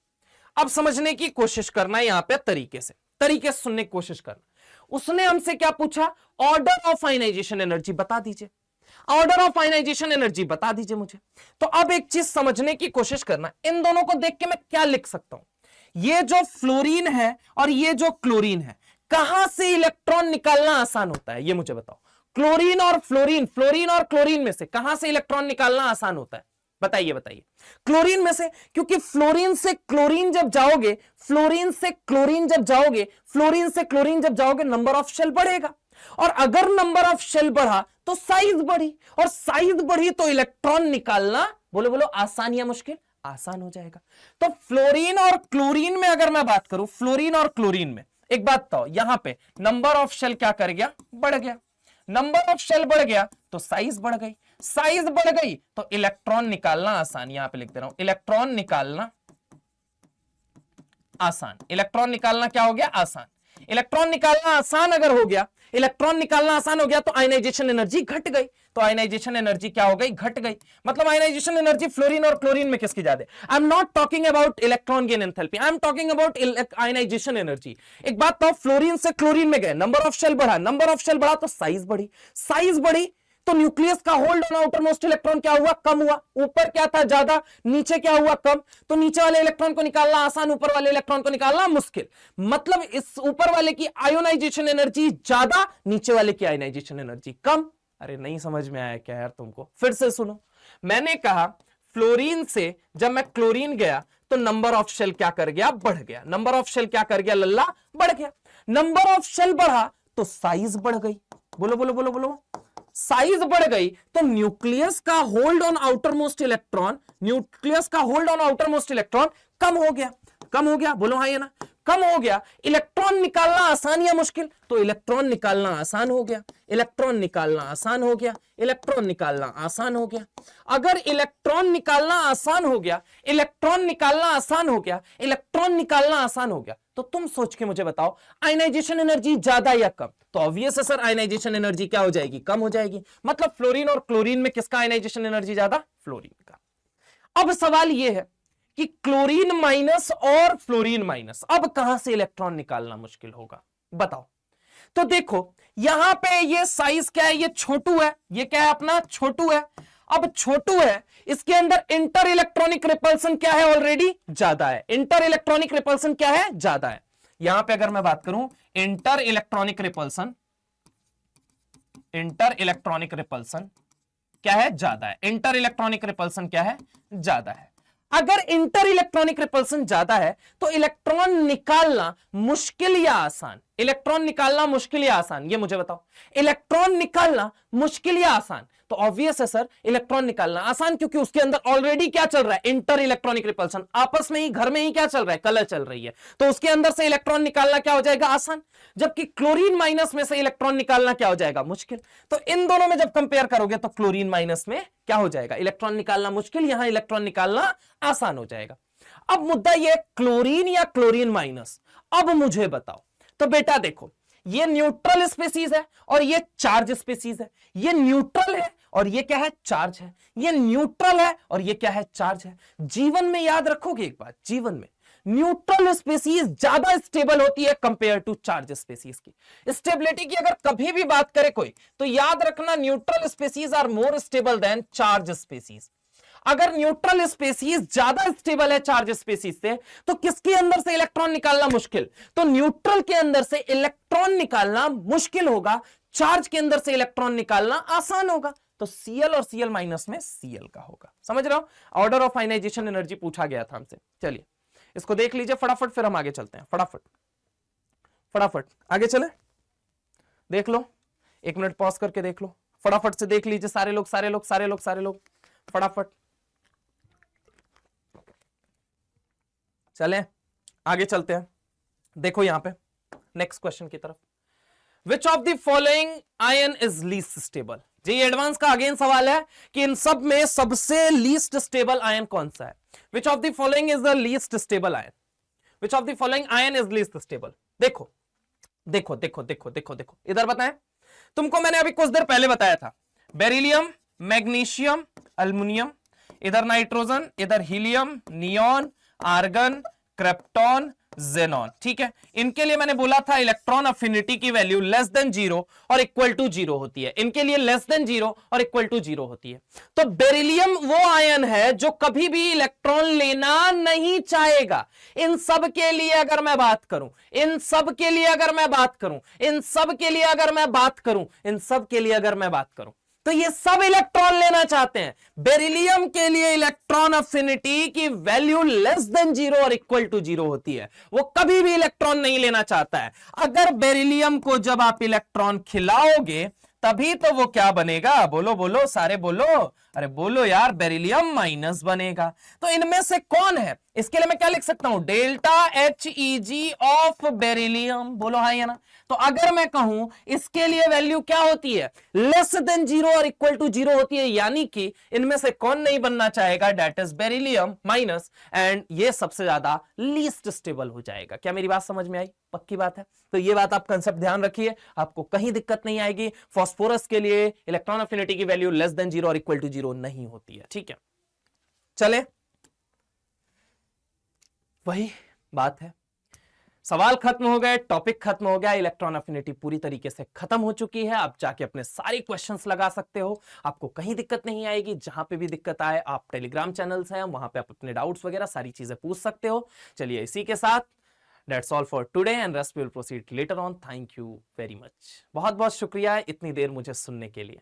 अब समझने की कोशिश करना है यहां पे, तरीके से सुनने की कोशिश करना। उसने हमसे क्या पूछा, ऑर्डर ऑफ आयनाइजेशन एनर्जी बता दीजिए, ऑर्डर ऑफ आयनाइजेशन एनर्जी बता दीजिए मुझे। तो अब एक चीज समझने की कोशिश करना, इन दोनों को देख के मैं क्या लिख सकता हूं, ये जो फ्लोरीन है और ये जो क्लोरीन है, कहां से इलेक्ट्रॉन निकालना आसान होता है, ये मुझे बताओ। क्लोरीन और क्लोरीन में से कहां से इलेक्ट्रॉन निकालना आसान होता है, बताइए। क्लोरीन में से, क्योंकि फ्लोरीन से क्लोरीन जब जाओगे, नंबर ऑफ शेल बढ़ेगा, और अगर नंबर ऑफ शेल बढ़ा तो साइज बढ़ी, और साइज बढ़ी तो इलेक्ट्रॉन निकालना, बोलो बोलो, आसान या मुश्किल, आसान हो जाएगा। तो फ्लोरीन और क्लोरीन में अगर मैं बात करूं, फ्लोरीन और क्लोरीन में एक बात बताओ, यहां पे नंबर ऑफ शेल क्या कर गया, बढ़ गया। नंबर ऑफ शेल बढ़ गया तो साइज बढ़ गई, साइज बढ़ गई तो इलेक्ट्रॉन निकालना आसान। यहां पे लिख दे रहा हूं, इलेक्ट्रॉन निकालना आसान। इलेक्ट्रॉन निकालना क्या हो गया, आसान। इलेक्ट्रॉन निकालना आसान अगर हो गया, तो आयनाइजेशन एनर्जी घट गई। तो आयनाइजेशन एनर्जी क्या हो गई, घट गई। मतलब आयनाइजेशन एनर्जी फ्लोरीन और क्लोरीन में किसकी ज्यादा? I am not talking about electron gain enthalpy, I am talking about ionization energy. एक बात तो, फ्लोरीन से क्लोरीन में गए, नंबर ऑफ शेल बढ़ा तो साइज बढ़ी तो न्यूक्लियस का hold on outer most electron क्या हुआ, कम हुआ। ऊपर क्या था, ज्यादा, नीचे क्या हुआ, कम। तो नीचे वाले इलेक्ट्रॉन को निकालना आसान, ऊपर वाले इलेक्ट्रॉन को निकालना मुश्किल। मतलब इस ऊपर वाले की आयोनाइजेशन एनर्जी ज्यादा, नीचे वाले की आयोनाइजेशन एनर्जी कम। अरे नहीं समझ में आया क्या यार तुमको, फिर से सुनो। मैंने कहा फ्लोरीन से जब मैं क्लोरीन गया तो नंबर ऑफ शेल क्या कर गया, बढ़ गया। नंबर ऑफ शेल क्या कर गया, लल्ला, बढ़ गया। नंबर ऑफ शेल बढ़ा तो साइज बढ़ गई। बोलो बोलो बोलो बोलो, साइज बढ़ गई तो न्यूक्लियस का hold on outer most electron, कम हो गया। बोलो हाँ या ना, कम हो गया। इलेक्ट्रॉन निकालना आसान या मुश्किल, तो इलेक्ट्रॉन निकालना आसान हो गया। अगर इलेक्ट्रॉन निकालना आसान हो गया तो तुम सोच के मुझे बताओ आयनाइजेशन एनर्जी ज्यादा या कम? तो ऑब्वियस है सर, आयनाइजेशन एनर्जी क्या हो जाएगी? कम हो जाएगी। मतलब फ्लोरीन और क्लोरीन में किसका आयनाइजेशन एनर्जी ज्यादा? फ्लोरीन का। अब सवाल यह है कि क्लोरीन माइनस और फ्लोरीन माइनस, अब कहां से इलेक्ट्रॉन निकालना मुश्किल होगा बताओ? तो देखो यहां पे ये साइज क्या है? ये छोटू है, ये क्या है अपना? छोटू है। अब छोटू है, इसके अंदर इंटर इलेक्ट्रॉनिक रिपल्सन क्या है? ऑलरेडी ज्यादा है। इंटर इलेक्ट्रॉनिक रिपल्सन क्या है? ज्यादा है। यहां पे अगर मैं बात करूं inter electronic repulsion, inter electronic repulsion क्या है? ज्यादा है। इंटर इलेक्ट्रॉनिक रिपल्सन क्या है? ज्यादा है। अगर इंटर इलेक्ट्रॉनिक रिपल्सन ज्यादा है तो इलेक्ट्रॉन निकालना मुश्किल या आसान? इलेक्ट्रॉन निकालना मुश्किल या आसान, ये मुझे बताओ। इलेक्ट्रॉन निकालना मुश्किल या आसान? तो ऑब्वियस है सर, इलेक्ट्रॉन निकालना आसान, क्योंकि उसके अंदर ऑलरेडी क्या चल रहा है? Inter electronic repulsion. आपस में ही, घर में ही क्या चल रहा है? कलह चल रही है। तो उसके अंदर से इलेक्ट्रॉन निकालना क्या हो जाएगा? आसान। जबकि क्लोरीन माइनस में से इलेक्ट्रॉन निकालना क्या हो जाएगा? मुश्किल। तो इन दोनों में जब कंपेयर करोगे तो क्लोरीन माइनस में क्या हो जाएगा? इलेक्ट्रॉन निकालना मुश्किल, यहां इलेक्ट्रॉन निकालना आसान हो जाएगा। अब मुद्दा यह क्लोरीन या क्लोरीन माइनस, अब मुझे बताओ। तो बेटा देखो, ये न्यूट्रल स्पीसीज है और ये चार्ज स्पीसीज है। ये न्यूट्रल है और ये क्या है? चार्ज है। ये न्यूट्रल है और ये क्या है? चार्ज है। जीवन में याद रखोगे एक बात, जीवन में न्यूट्रल स्पीसीज ज्यादा स्टेबल होती है कंपेयर टू चार्ज स्पीसीज की। स्टेबिलिटी की अगर कभी भी बात करे कोई, तो याद रखना neutral species are more stable than charge species. अगर न्यूट्रल स्पीसीज ज्यादा स्टेबल है चार्ज स्पीसीज से, तो किसके अंदर से इलेक्ट्रॉन निकालना मुश्किल? तो न्यूट्रल के अंदर से इलेक्ट्रॉन निकालना मुश्किल होगा, चार्ज के अंदर से इलेक्ट्रॉन निकालना आसान होगा। तो Cl और Cl माइनस में Cl का होगा। समझ रहे हो? ऑर्डर ऑफ आयनाइजेशन एनर्जी पूछा गया था हमसे। चलिए इसको देख लीजिए फटाफट, फिर हम आगे चलते हैं। फटाफट फटाफट आगे चले, देख लो, 1 मिनट पॉज करके देख लो, फटाफट से देख लीजिए सारे लोग सारे लोग सारे लोग सारे लोग, फटाफट चलें आगे चलते हैं। देखो यहां पे नेक्स्ट क्वेश्चन की तरफ, which of the following ion is least stable? JEE advance का अगेन सवाल है कि इन सब में सबसे लीस्ट स्टेबल आयन कौन सा है? विच of the following is the least stable ion? Which of the following ion is least stable? देखो देखो देखो देखो देखो देखो इधर बताएं, तुमको मैंने अभी कुछ देर पहले बताया था, बेरिलियम, मैग्नीशियम, अल्युमिनियम, इधर नाइट्रोजन, इधर helium, neon, argon, krypton, xenon. ठीक है, इनके लिए मैंने बोला था इलेक्ट्रॉन अफिनिटी की वैल्यू लेस देन 0 और इक्वल टू 0 होती है। इनके लिए लेस देन 0 और इक्वल टू 0 होती है। तो बेरिलियम वो आयन है जो कभी भी इलेक्ट्रॉन लेना नहीं चाहेगा। इन सब के लिए अगर मैं बात करूं, इन सब के लिए अगर मैं बात करूं, इन सब के लिए अगर मैं बात करूं, इन सब के लिए अगर मैं बात करूं, तो ये सब इलेक्ट्रॉन लेना चाहते हैं। बेरिलियम के लिए इलेक्ट्रॉन अफिनिटी की वैल्यू लेस देन 0 और इक्वल टू 0 होती है। वो कभी भी इलेक्ट्रॉन नहीं लेना चाहता है। अगर बेरिलियम को जब आप इलेक्ट्रॉन खिलाओगे तभी तो वो क्या बनेगा? बोलो बोलो सारे बोलो, अरे बोलो यार, बेरिलियम माइनस बनेगा। तो इनमें से कौन है? इसके लिए मैं क्या लिख सकता हूं? Delta HEG of beryllium. बोलो हाँ या ना? तो अगर मैं कहूं इसके लिए वैल्यू क्या होती है? लेस देन 0 और इक्वल टू 0 होती है, यानी कि इनमें से कौन नहीं बनना चाहेगा? That is beryllium minus, and ये सबसे ज्यादा लीस्ट स्टेबल हो जाएगा। क्या मेरी बात समझ में आई? पक्की बात है। तो ये बात आप कंसेप्ट ध्यान रखिए, आपको कहीं दिक्कत नहीं आएगी। फास्फोरस के लिए इलेक्ट्रॉन अफिनिटी की वैल्यू लेस देन 0 और इक्वल टू 0 नहीं होती है। ठीक है, चले वही बात है, सवाल खत्म हो गए, टॉपिक खत्म हो गया, इलेक्ट्रॉन अफिनिटी पूरी तरीके से खत्म हो चुकी है। आप जाके अपने सारे क्वेश्चंस लगा सकते हो, आपको कहीं दिक्कत नहीं आएगी। जहां पे भी दिक्कत आए, आप टेलीग्राम चैनल्स हैं, वहां पे आप अपने डाउट्स वगैरह सारी चीजें पूछ सकते हो। चलिए इसी के साथ that's all for today and rest will proceed later on. Thank you very much, बहुत बहुत शुक्रिया इतनी देर मुझे सुनने के लिए।